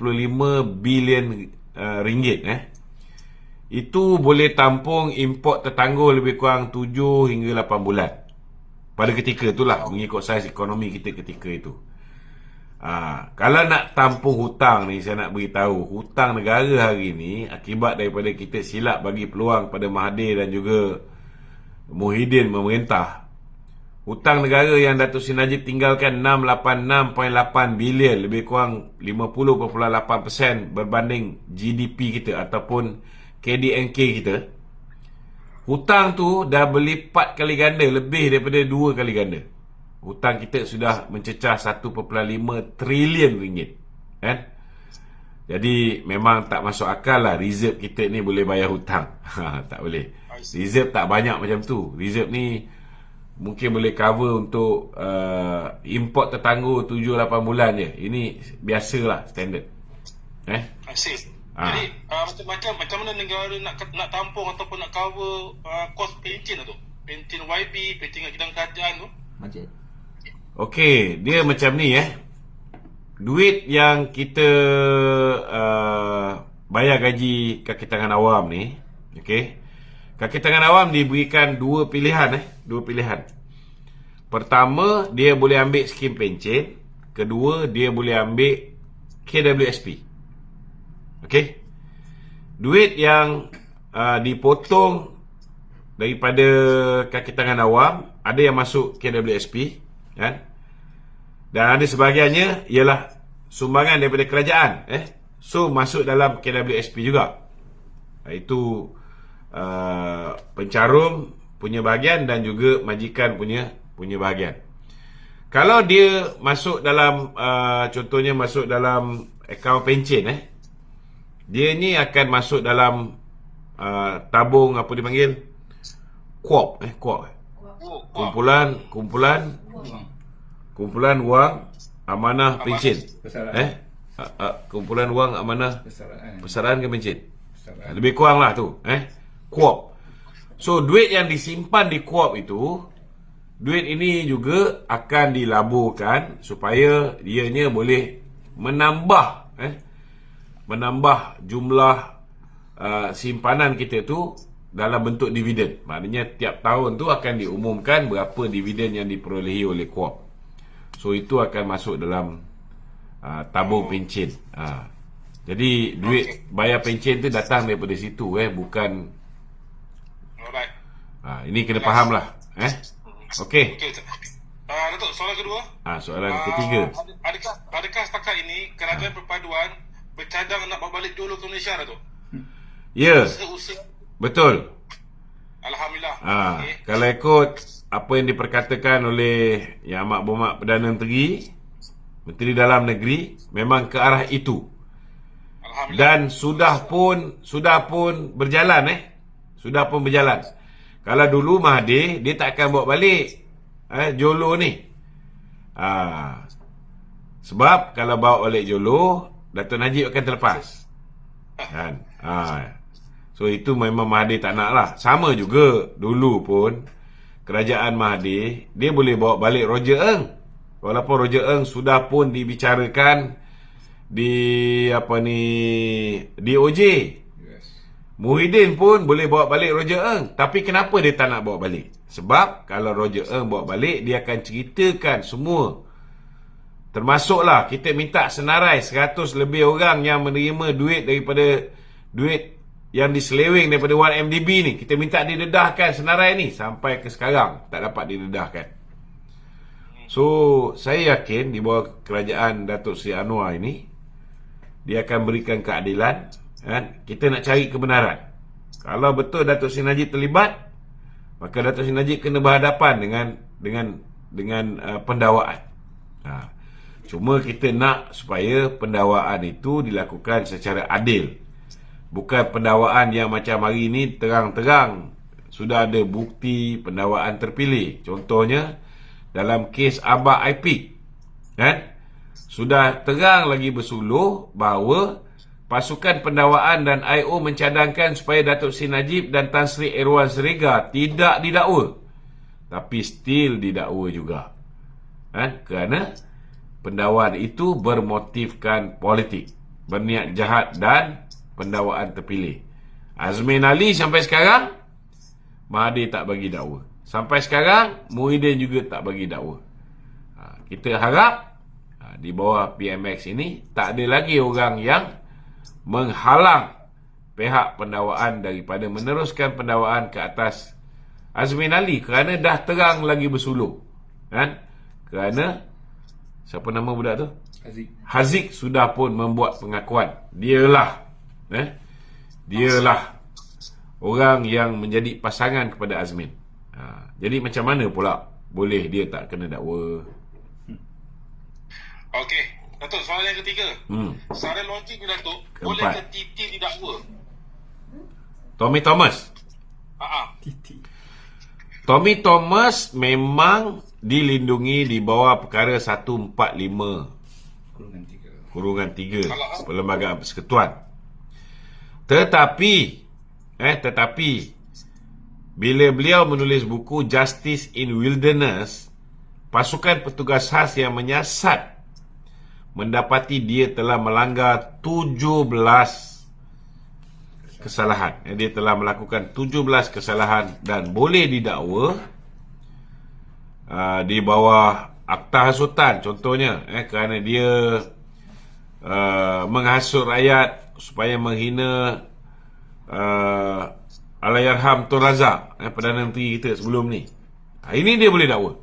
bilion ringgit Itu boleh tampung import tertanggul lebih kurang 7 hingga 8 bulan. Pada ketika itulah mengikut saiz ekonomi kita ketika itu. Kalau nak tampung hutang ni, saya nak beritahu, hutang negara hari ni akibat daripada kita silap bagi peluang pada Mahathir dan juga Muhyiddin memerintah. Hutang negara yang Datuk Seri Najib tinggalkan 686.8 bilion, lebih kurang 50.8% berbanding GDP kita ataupun KDNK kita. Hutang tu dah berlipat kali ganda, lebih daripada 2 kali ganda. Hutang kita sudah mencecah 1.5 trilion ringgit. Jadi memang tak masuk akal lah reserve kita ni boleh bayar hutang. Tak boleh. Reserve tak banyak macam tu. Reserve ni mungkin boleh cover untuk import tertangguh 7-8 bulan je. Ini biasalah, standard. I see. Jadi macam mana negara nak tampung ataupun nak cover kos pencen tu? Pencen YB, pencen bidang kerajaan tu? Macam Okey, dia macam ni duit yang kita bayar gaji kaki tangan awam ni, okey. Kaki tangan awam diberikan 2 pilihan 2 pilihan. Pertama, dia boleh ambil skim pencen. Kedua, dia boleh ambil KWSP. Okey. Duit yang dipotong daripada kaki tangan awam, ada yang masuk KWSP, kan? Dan ada sebahagiannya ialah sumbangan daripada kerajaan, so masuk dalam KWSP juga. Itu pencarum punya bahagian dan juga majikan punya bahagian. Kalau dia masuk dalam contohnya masuk dalam akaun pencen, dia ni akan masuk dalam tabung apa dipanggil KUAP, kumpulan wang amanah pencen. Kumpulan wang amanah persaraan ke pencen. Lebih kurang lah tu, KUAP. So duit yang disimpan di KUAP itu, duit ini juga akan dilaburkan supaya ianya boleh menambah jumlah simpanan kita tu dalam bentuk dividen. Maknanya tiap tahun tu akan diumumkan berapa dividen yang diperolehi oleh KUAP. So itu akan masuk dalam tabung pencen. Jadi duit bayar pencen tu datang daripada situ, bukan. Alright. Ini kena faham lah. Okey. Datuk, soalan kedua. Soalan ketiga. Adakah setakat ini kerajaan perpaduan bercadang nak bawa balik dulu ke Malaysia, Datuk? Ya. Betul. Alhamdulillah. Kalau ikut apa yang diperkatakan oleh Yang Amat Berhormat Perdana Menteri, Menteri Dalam Negeri, memang ke arah itu. Dan sudah pun berjalan. Sudah pun berjalan. Kalau dulu Mahathir, dia tak akan bawa balik Jolo ni. Sebab kalau bawa balik Jolo, Dato' Najib akan terlepas. Kan? So itu memang Mahathir tak nak lah. Sama juga dulu pun kerajaan Mahathir, dia boleh bawa balik Roger Ng. Walaupun Roger Ng sudah pun dibicarakan di DOJ. Muhyiddin pun boleh bawa balik Roger Ng. Tapi kenapa dia tak nak bawa balik? Sebab kalau Roger Ng bawa balik, dia akan ceritakan semua. Termasuklah kita minta senarai 100 lebih orang yang menerima duit yang diseleweng daripada 1MDB ni. Kita minta didedahkan senarai ni. Sampai ke sekarang tak dapat didedahkan. So, saya yakin di bawah kerajaan Datuk Seri Anwar ini, dia akan berikan keadilan, kan? Kita nak cari kebenaran. Kalau betul Datuk Seri Najib terlibat, maka Datuk Seri Najib kena berhadapan dengan pendakwaan. Cuma kita nak supaya pendakwaan itu dilakukan secara adil. Bukan pendakwaan yang macam hari ini terang-terang sudah ada bukti pendakwaan terpilih. Contohnya dalam kes Abah IP, kan? Sudah terang lagi bersuluh bahawa pasukan pendakwaan dan IO mencadangkan supaya Datuk Seri Najib dan Tan Sri Erwan Serega tidak didakwa. Tapi still didakwa juga. Kerana pendakwaan itu bermotifkan politik, berniat jahat dan pendakwaan terpilih. Azmin Ali sampai sekarang Mahathir tak bagi dakwa. Sampai sekarang Muhyiddin juga tak bagi dakwa. Kita harap di bawah PMX ini tak ada lagi orang yang menghalang pihak pendakwaan daripada meneruskan pendakwaan ke atas Azmin Ali, kerana dah terang lagi bersuluh, kan? Kerana siapa nama budak tu? Haziq sudah pun membuat pengakuan. Dialah orang yang menjadi pasangan kepada Azmin. Jadi macam mana pula boleh dia tak kena dakwa? Okey, Datuk, soalan yang ketiga. Secara logik ni, Datuk, boleh ke Titi didakwa? Tommy Thomas. Tommy Thomas memang dilindungi di bawah perkara 145/3 Perlembagaan Persekutuan. Tetapi bila beliau menulis buku Justice in Wilderness, pasukan petugas khas yang menyiasat mendapati dia telah melanggar 17 kesalahan. Dia telah melakukan 17 kesalahan dan boleh didakwa di bawah akta hasutan, contohnya kerana dia menghasut rakyat supaya menghina Allahyarham Tun Razak, Perdana Menteri kita sebelum ni. Ini dia boleh dakwa.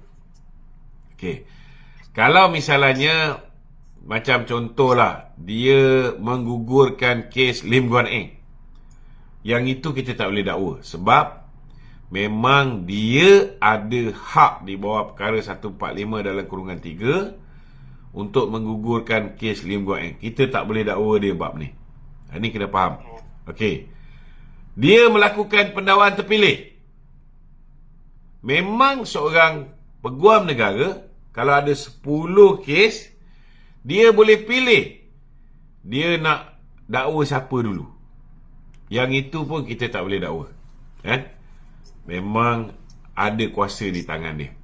Okey. Kalau misalnya macam contohlah dia menggugurkan kes Lim Guan Eng, yang itu kita tak boleh dakwa sebab memang dia ada hak di bawah perkara 145/3 untuk menggugurkan kes Lim Guan Eng. Kita tak boleh dakwa dia bab ni. Ini kena faham. Okey. Dia melakukan pendakwaan terpilih. Memang seorang peguam negara, kalau ada 10 kes, dia boleh pilih dia nak dakwa siapa dulu. Yang itu pun kita tak boleh dakwa. Memang ada kuasa di tangan dia.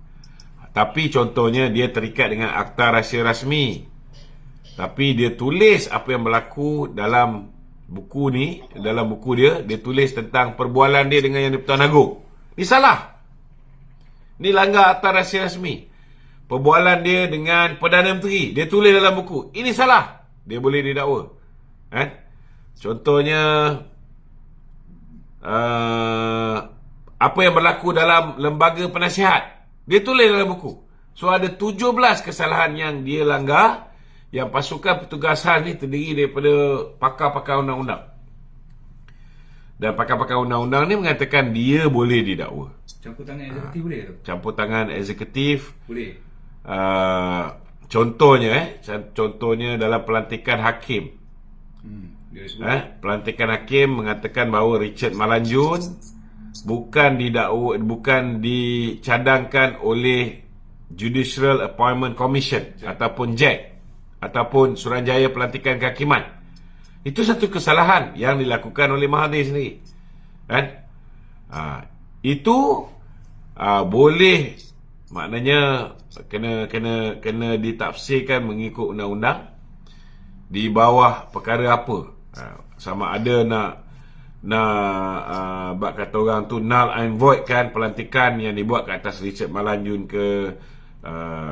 Tapi contohnya dia terikat dengan akta rahsia rasmi, tapi dia tulis apa yang berlaku dalam buku ni. Dalam buku dia tulis tentang perbualan dia dengan Yang di-Pertuan Agong. Ini salah. Ini langgar akta rahsia rasmi. Perbualan dia dengan Perdana Menteri, dia tulis dalam buku. Ini salah. Dia boleh didakwa. Contohnya apa yang berlaku dalam lembaga penasihat, dia tulis dalam buku. So ada 17 kesalahan yang dia langgar, yang pasukan petugas khas ni terdiri daripada pakar-pakar undang-undang. Dan pakar-pakar undang-undang ni mengatakan dia boleh didakwa. Campur tangan eksekutif boleh ke? Campur tangan eksekutif boleh. Contohnya dalam pelantikan hakim. Pelantikan hakim mengatakan bahawa Richard Malanjun bukan dicadangkan oleh Judicial Appointment Commission ataupun JAC ataupun Suruhanjaya Pelantikan Kehakiman. Itu satu kesalahan yang dilakukan oleh Mahathir sendiri. Itu boleh, maknanya kena ditafsirkan mengikut undang-undang di bawah perkara apa. Sama ada nak bak kata orang tu null and void kan pelantikan yang dibuat ke atas Richard Malanjun ke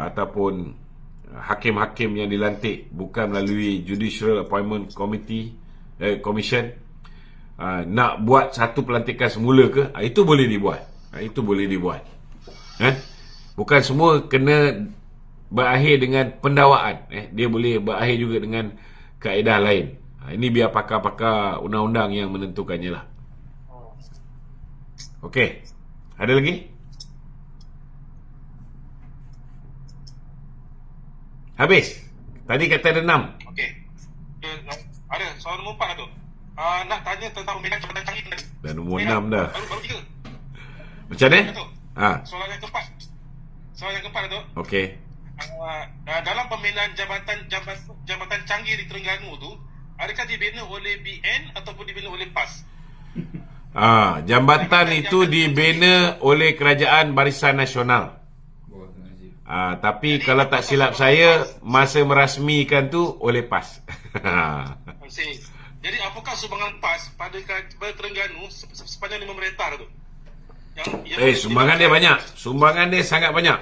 ataupun hakim-hakim yang dilantik bukan melalui Judicial Appointment Commission, nak buat satu pelantikan semula ke, itu boleh dibuat. Bukan semua kena berakhir dengan pendakwaan. Dia boleh berakhir juga dengan kaedah lain. Ini biar pakar-pakar undang-undang yang menentukannya lah. Okey. Ada lagi? Habis. Tadi kata ada 6. Okey. Ada soalan nombor 4 tu. Nak tanya tentang pembinaan jabatan canggih tadi. Dah nombor 6 dah. Baru 3. Macam ni? Soalan yang keempat. Soalan yang keempat tu. Okey. Dalam pembinaan jabatan canggih di Terengganu tu, adakah dibina oleh BN ataupun dibina oleh PAS? Jambatan itu dibina oleh Kerajaan Barisan Nasional. Tapi kalau tak silap saya, masa merasmikan tu oleh PAS. Jadi apakah sumbangan PAS pada Terengganu sepanjang dia memerintah tu? Sumbangan dia banyak. Sumbangan dia sangat banyak.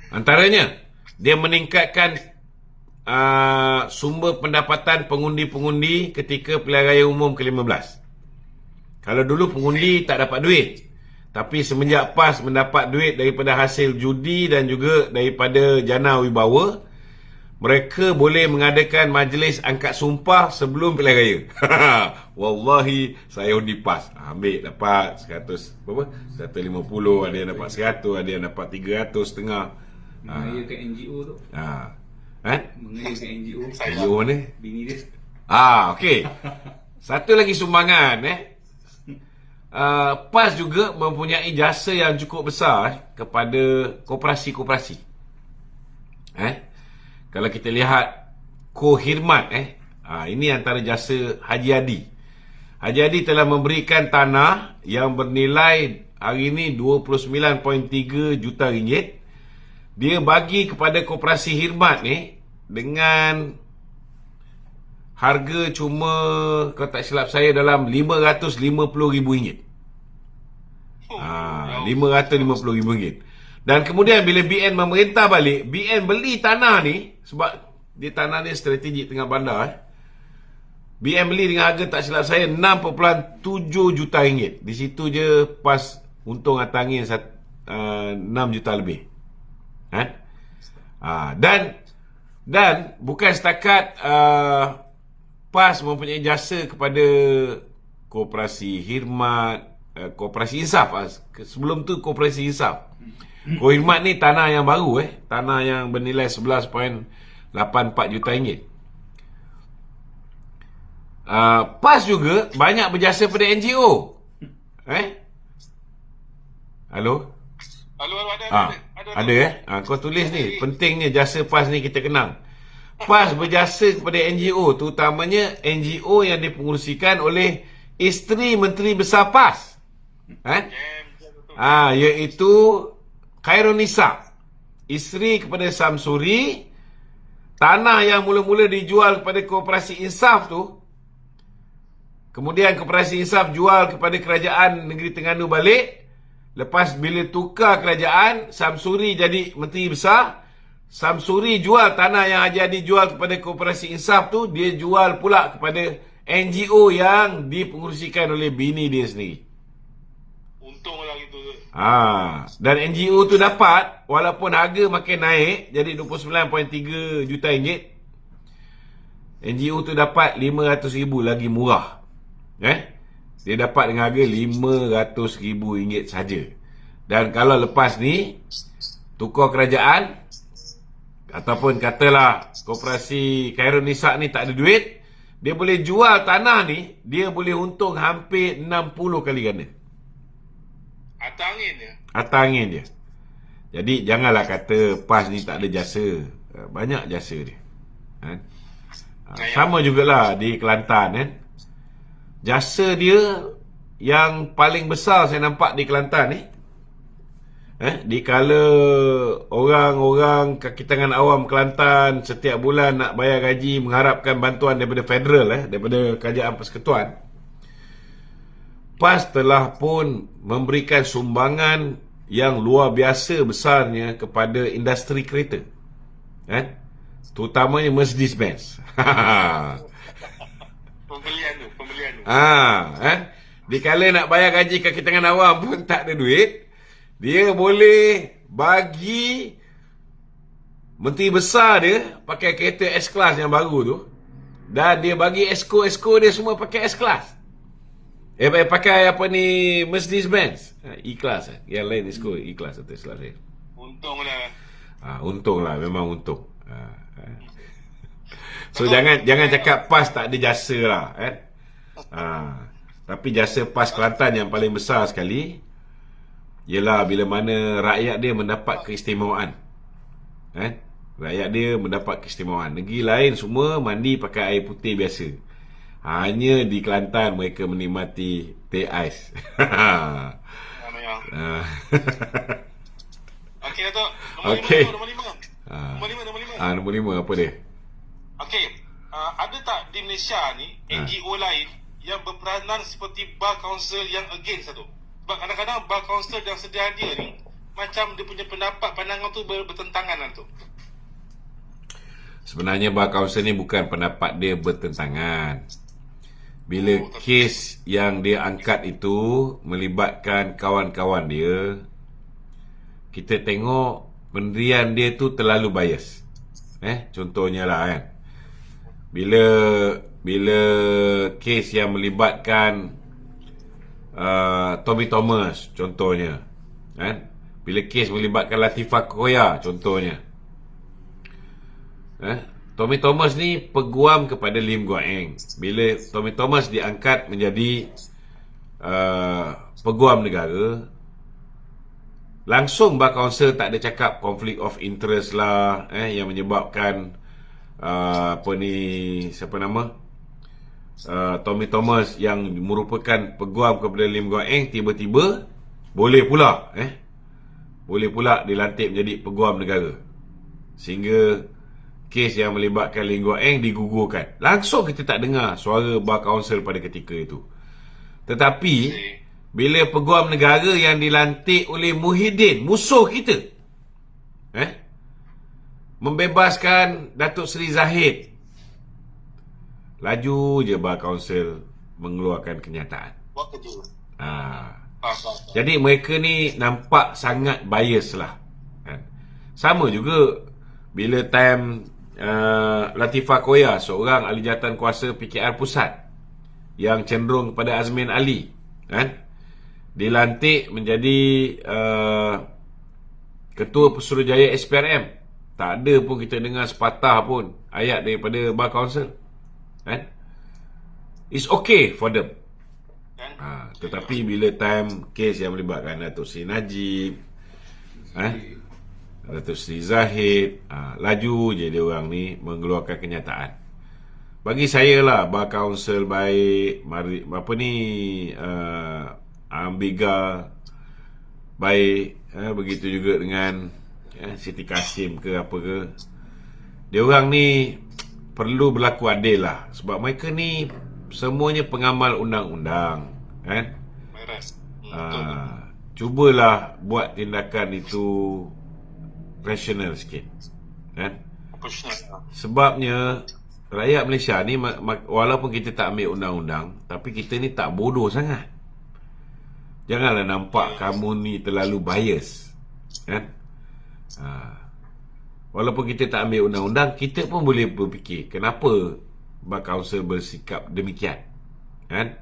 Antaranya, dia meningkatkan sumber pendapatan pengundi-pengundi ketika pilihan raya umum ke-15. Kalau dulu pengundi tak dapat duit, tapi semenjak PAS mendapat duit daripada hasil judi dan juga daripada jana wibawa, mereka boleh mengadakan majlis angkat sumpah sebelum pilihan raya. Wallahi, saya undi PAS. Ambil dapat 100 berapa? 150, ada yang dapat 100, ada yang dapat 300.5. Mengayakan NGO tu. Mengayakan NGO. NGO mana? Bini dia. Okey. Satu lagi sumbangan PAS juga mempunyai jasa yang cukup besar kepada koperasi-koperasi. Kalau kita lihat Kohirmat, ini antara jasa Haji Adi. Haji Adi telah memberikan tanah yang bernilai hari ini 29.3 juta ringgit. Dia bagi kepada koperasi Khidmat ni dengan harga cuma, kalau tak silap saya, dalam RM550,000. RM550,000. Dan kemudian bila BN memerintah balik, BN beli tanah ni, sebab dia tanah ni strategik tengah bandar. BN beli dengan harga, tak silap saya, 6.7 juta ringgit. Di situ je PAS untung atas angin 6 juta lebih. Dan bukan setakat PAS mempunyai jasa kepada koperasi Khidmat, koperasi Insaf. Sebelum tu koperasi Insaf. Khidmat ni tanah yang baru, tanah yang bernilai 11.84 juta ringgit. PAS juga banyak berjasa pada NGO. Halo, ada. Kau tulis ni, pentingnya jasa PAS ni kita kenang. PAS berjasa kepada NGO, terutamanya NGO yang dipengerusikan oleh isteri Menteri Besar PAS, iaitu Khairul Nisa, isteri kepada Samsuri. Tanah yang mula-mula dijual kepada koperasi Insaf tu, kemudian koperasi Insaf jual kepada kerajaan negeri Terengganu balik. Lepas bila tukar kerajaan, Samsuri jadi Menteri Besar, Samsuri jual tanah yang Haji Adi jual kepada koperasi Insaf tu, dia jual pula kepada NGO yang dipengerusikan oleh bini dia sendiri. Untunglah gitu. Dan NGO tu dapat, walaupun harga makin naik jadi 29.3 juta ringgit, NGO tu dapat 500,000 lagi murah. Dia dapat dengan harga RM500,000 saja. Dan kalau lepas ni tukar kerajaan, ataupun katalah koperasi Khairul Nisa ni tak ada duit, dia boleh jual tanah ni, dia boleh untung hampir 60 kali ganda. Atas angin dia. Jadi janganlah kata PAS ni tak ada jasa. Banyak jasa dia. Sama jugalah di Kelantan. Jasa dia yang paling besar saya nampak di Kelantan ni, dikala orang-orang kaki tangan awam Kelantan setiap bulan nak bayar gaji mengharapkan bantuan daripada federal, daripada Kerajaan Persekutuan, PAS telah pun memberikan sumbangan yang luar biasa besarnya kepada industri kereta, terutamanya Mercedes-Benz. Pembelian tu. Dikala nak bayar gaji kaki tangan awam pun tak ada duit, dia boleh bagi menteri besar dia pakai kereta S-Class yang baru tu, dan dia bagi esko-esko dia semua pakai S-Class. Pakai apa ni, Mercedes-Benz E-Class yang lain esko E-Class atau S-Class dia. Untunglah, memang untung. So jangan cakap PAS tak ada jasa lah, kan. Tapi jasa PAS Kelantan yang paling besar sekali ialah bila mana rakyat dia mendapat keistimewaan, kan. Rakyat dia mendapat keistimewaan. Negeri lain semua mandi pakai air putih biasa. Hanya di Kelantan mereka menikmati teh ais. Okey, Datuk. Nombor 5. Nombor 5 apa dia? Okey. Ada tak di Malaysia ni NGO lain yang berperanan seperti bar council yang against tu? Sebab kadang-kadang bar council yang sedia dia ni macam dia punya pendapat, pandangan tu bertentangan tu. Sebenarnya bar council ni bukan pendapat dia bertentangan. Bila kes yang dia angkat itu melibatkan kawan-kawan dia, kita tengok pendirian dia tu terlalu bias. Contohnya lah, kan. Bila kes yang melibatkan Tommy Thomas contohnya, kan. Bila kes melibatkan Latifah Koya contohnya, Tommy Thomas ni peguam kepada Lim Guan Eng. Bila Tommy Thomas diangkat menjadi peguam negara, langsung bar council tak ada cakap conflict of interest lah, yang menyebabkan Tommy Thomas yang merupakan peguam kepada Lim Guan Eng tiba-tiba boleh pula dilantik menjadi peguam negara, sehingga kes yang melibatkan Lim Guan Eng digugurkan. Langsung kita tak dengar suara bar council pada ketika itu. Tetapi bila peguam negara yang dilantik oleh Muhyiddin, musuh kita, membebaskan Datuk Seri Zahid, laju je bar council mengeluarkan kenyataan. Jadi mereka ni nampak sangat bias lah, kan? Sama juga bila time Latifah Koya, seorang ahli jawatan kuasa PKR Pusat yang cenderung kepada Azmin Ali, kan, dilantik menjadi Ketua Pesuruhjaya SPRM. Tak ada pun kita dengar sepatah pun ayat daripada bar council, kan. It's okay for them. Tetapi bila time kes yang melibatkan Datuk Seri Najib, Datuk Seri Zahid, laju je dia orang ni mengeluarkan kenyataan. Bagi saya lah, bar council baik, Ambiga baik, begitu juga dengan Siti Kasim ke apa ke. Dia orang ni perlu berlaku adil lah, sebab mereka ni semuanya pengamal undang-undang, kan. Cubalah buat tindakan itu rasional sikit, kan. Sebabnya rakyat Malaysia ni, walaupun kita tak ambil undang-undang, tapi kita ni tak bodoh sangat. Janganlah nampak kamu ni terlalu bias, kan. Walaupun kita tak ambil undang-undang, kita pun boleh berfikir kenapa bar council bersikap demikian, kan.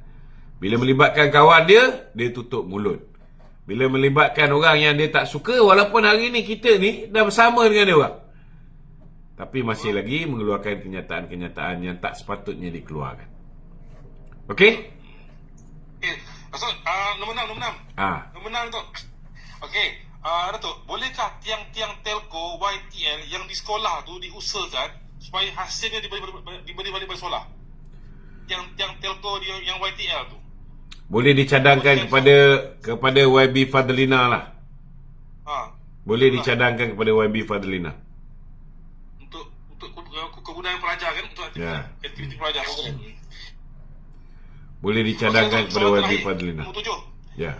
Bila melibatkan kawan dia tutup mulut. Bila melibatkan orang yang dia tak suka, walaupun hari ni kita ni dah bersama dengan dia orang, tapi masih lagi mengeluarkan kenyataan-kenyataan yang tak sepatutnya dikeluarkan. Okey? Maksud nombor 6. Nombor 6 tu. Okey, Datuk, bolehkah tiang-tiang telco YTL yang di sekolah tu diusahakan supaya hasilnya diberi balik solar? Tiang telco yang YTL tu boleh dicadangkan kepada YB Fadlina lah. Boleh dicadangkan kepada YB Fadlina. Untuk kegunaan pelajar, kan? Untuk aktiviti pelajar. Boleh dicadangkan kepada YB Fadlina. Nombor 7. Ya.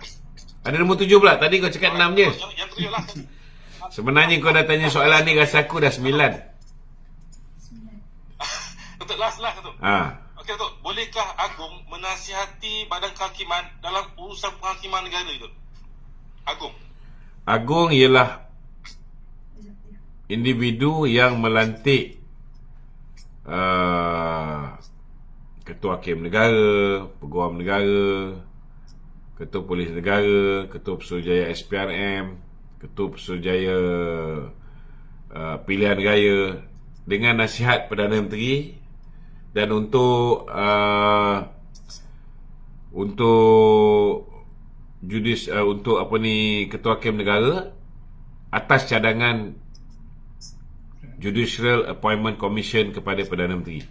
Ada nombor 7 pula. Tadi kau cakap 6 je. Yang 7 lah. Sebenarnya kau dah tanya soalan ni, rasa aku dah 9. Untuk last tu. Okey, Datuk, bolehkah Agong menasihati Badan Kehakiman dalam urusan penghakiman negara itu? Agong ialah individu yang melantik Ketua Hakim Negara, Peguam Negara, Ketua Polis Negara, Ketua Pesuruhjaya SPRM, Ketua Pesuruhjaya Pilihan Raya dengan nasihat Perdana Menteri, dan untuk Ketua Hakim Negara atas cadangan Judicial Appointment Commission kepada Perdana Menteri.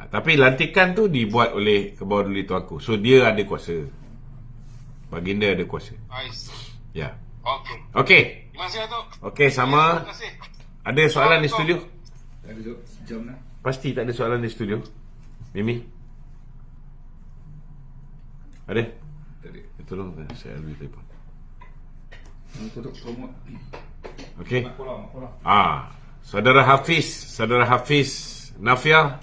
Tapi lantikan tu dibuat oleh Kebawah-Duli Tuanku. So dia ada kuasa. Baginda ada kuasa. Ya. Okey. Terima kasih Datuk. Okey, sama. Terima kasih. Ada soalan di studio? Ada jam lah. Pasti tak ada soalan di studio. Mimi? Ada? Tadi. Tolong saya ambil telefon. Untuk promote. Okey. Makola. Saudara Hafiz Nafia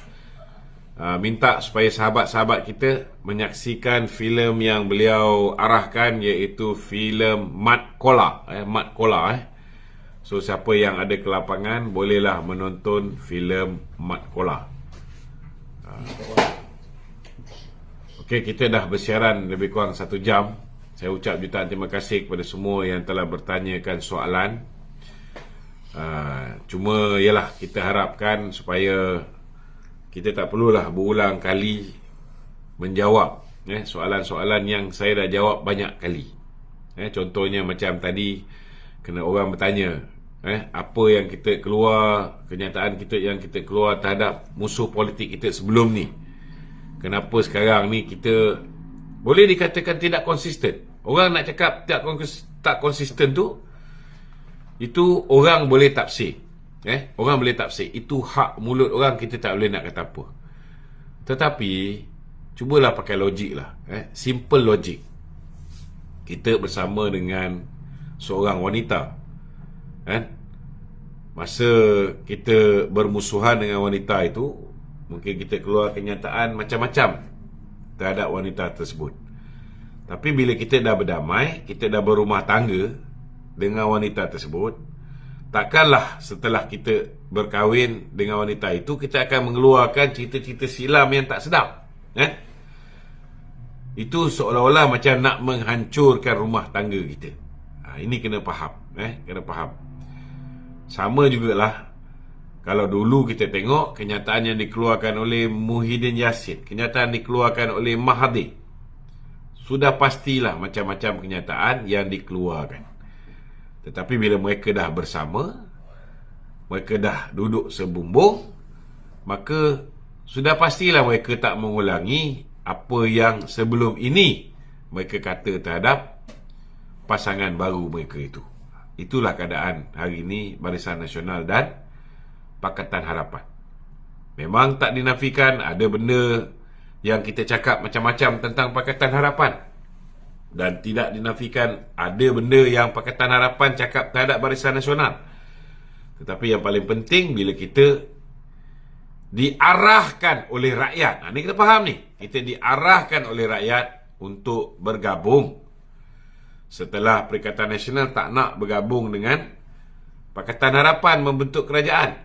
minta supaya sahabat-sahabat kita menyaksikan filem yang beliau arahkan, iaitu filem Mat Kola. So siapa yang ada ke lapangan bolehlah menonton filem Mat Kola. Okey, kita dah bersiaran lebih kurang 1 jam. Saya ucap jutaan terima kasih kepada semua yang telah bertanyakan soalan. Cuma ialah kita harapkan supaya kita tak perlulah berulang kali menjawab soalan-soalan yang saya dah jawab banyak kali. Contohnya macam tadi, kena orang bertanya apa yang kita keluar, kenyataan kita yang kita keluar terhadap musuh politik kita sebelum ni. Kenapa sekarang ni kita boleh dikatakan tidak konsisten? Orang nak cakap tak konsisten tu, itu orang boleh tafsir. Orang boleh tafsir. Itu hak mulut orang, kita tak boleh nak kata apa. Tetapi cubalah pakai logik lah. Simple logik. Kita bersama dengan seorang wanita, masa kita bermusuhan dengan wanita itu, mungkin kita keluar kenyataan macam-macam terhadap wanita tersebut. Tapi bila kita dah berdamai, kita dah berumah tangga dengan wanita tersebut, takkanlah setelah kita berkahwin dengan wanita itu, kita akan mengeluarkan cerita-cerita silam yang tak sedap. Itu seolah-olah macam nak menghancurkan rumah tangga kita. Ini kena faham. Kena faham. Sama jugalah kalau dulu kita tengok kenyataan yang dikeluarkan oleh Muhyiddin Yassin, kenyataan dikeluarkan oleh Mahathir, sudah pastilah macam-macam kenyataan yang dikeluarkan. Tetapi bila mereka dah bersama, mereka dah duduk sebumbung, maka sudah pastilah mereka tak mengulangi apa yang sebelum ini mereka kata terhadap pasangan baru mereka itu. Itulah keadaan hari ini Barisan Nasional dan Pakatan Harapan. Memang tak dinafikan ada benda yang kita cakap macam-macam tentang Pakatan Harapan, dan tidak dinafikan ada benda yang Pakatan Harapan cakap terhadap Barisan Nasional. Tetapi yang paling penting, bila kita diarahkan oleh rakyat, ini kita faham ni, kita diarahkan oleh rakyat untuk bergabung. Setelah Perikatan Nasional tak nak bergabung dengan Pakatan Harapan membentuk kerajaan,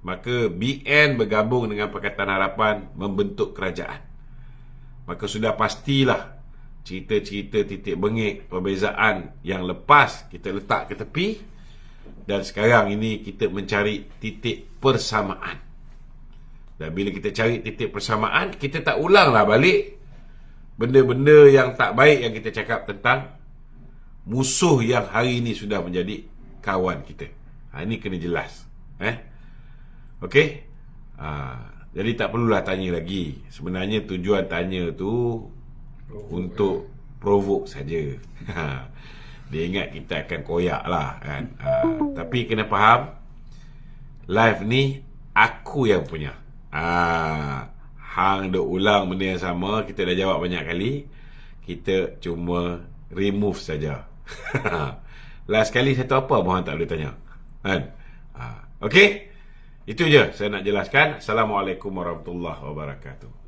maka BN bergabung dengan Pakatan Harapan membentuk kerajaan. Maka sudah pastilah cerita-cerita titik bengik perbezaan yang lepas kita letak ke tepi, dan sekarang ini kita mencari titik persamaan. Dan bila kita cari titik persamaan, kita tak ulanglah balik benda-benda yang tak baik yang kita cakap tentang musuh yang hari ini sudah menjadi kawan kita. Ini kena jelas. Okey? Jadi tak perlulah tanya lagi. Sebenarnya tujuan tanya tu untuk provoke saja. Dia ingat kita akan koyak lah kan. Tapi kena faham, live ni aku yang punya. Hang duk ulang benda yang sama, kita dah jawab banyak kali, kita cuma remove saja. Last kali satu apa pun hang tak boleh tanya kan. Okey, itu je saya nak jelaskan. Assalamualaikum warahmatullahi wabarakatuh.